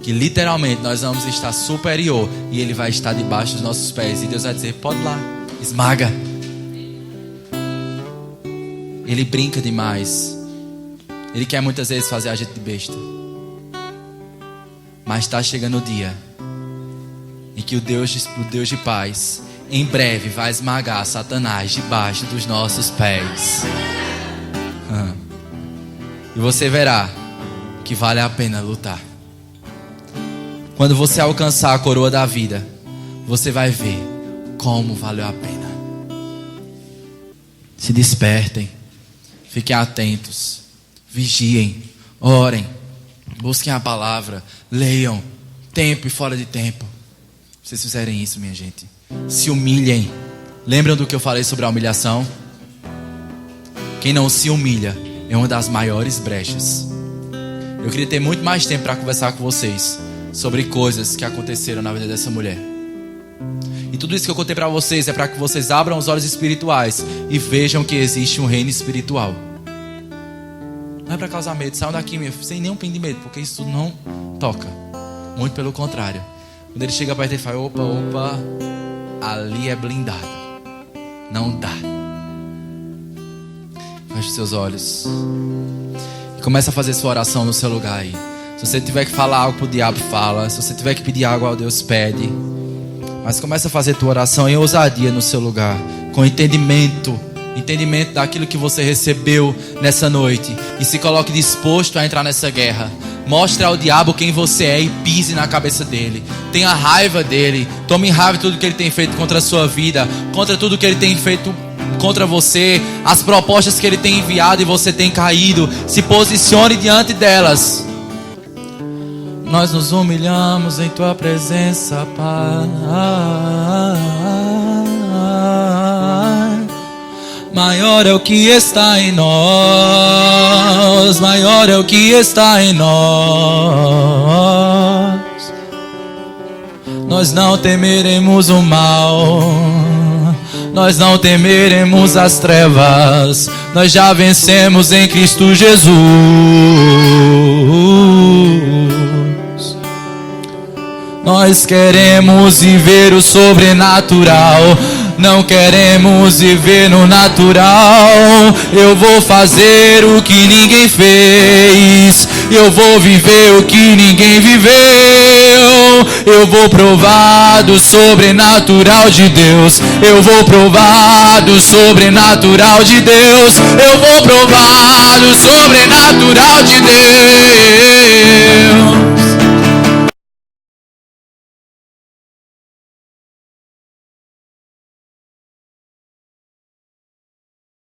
que literalmente nós vamos estar superior e ele vai estar debaixo dos nossos pés. E Deus vai dizer: pode lá, esmaga. Ele brinca demais. Ele quer muitas vezes fazer a gente de besta. Mas está chegando o dia em que o Deus de paz em breve vai esmagar Satanás debaixo dos nossos pés. E você verá que vale a pena lutar. Quando você alcançar a coroa da vida, você vai ver como valeu a pena. Se despertem, fiquem atentos, vigiem, orem, busquem a palavra, leiam, tempo e fora de tempo. Se vocês fizerem isso, minha gente, se humilhem. Lembram do que eu falei sobre a humilhação? Quem não se humilha é uma das maiores brechas. Eu queria ter muito mais tempo para conversar com vocês sobre coisas que aconteceram na vida dessa mulher. E tudo isso que eu contei para vocês é para que vocês abram os olhos espirituais e vejam que existe um reino espiritual. Não é para causar medo. Saiam daqui, meu filho, sem nenhum pingo de medo, porque isso tudo não toca. Muito pelo contrário. Quando ele chega perto, ele fala: opa, ali é blindado. Não dá. Feche os seus olhos e começa a fazer sua oração no seu lugar aí. Se você tiver que falar algo pro diabo, fala. Se você tiver que pedir algo ao Deus, pede. Mas começa a fazer tua oração em ousadia no seu lugar, com entendimento daquilo que você recebeu nessa noite, e se coloque disposto a entrar nessa guerra. Mostre ao diabo quem você é e pise na cabeça dele. Tenha raiva dele. Tome raiva de tudo que ele tem feito contra a sua vida, contra tudo que ele tem feito contra você, as propostas que ele tem enviado e você tem caído. Se posicione diante delas. Nós nos humilhamos em tua presença, Pai. Maior é o que está em nós, maior é o que está em nós. Nós não temeremos o mal, nós não temeremos as trevas. Nós já vencemos em Cristo Jesus. Nós queremos viver o sobrenatural. Não queremos viver no natural. Eu vou fazer o que ninguém fez. Eu vou viver o que ninguém viveu. Eu vou provar do sobrenatural de Deus. Eu vou provar do sobrenatural de Deus. Eu vou provar do sobrenatural de Deus.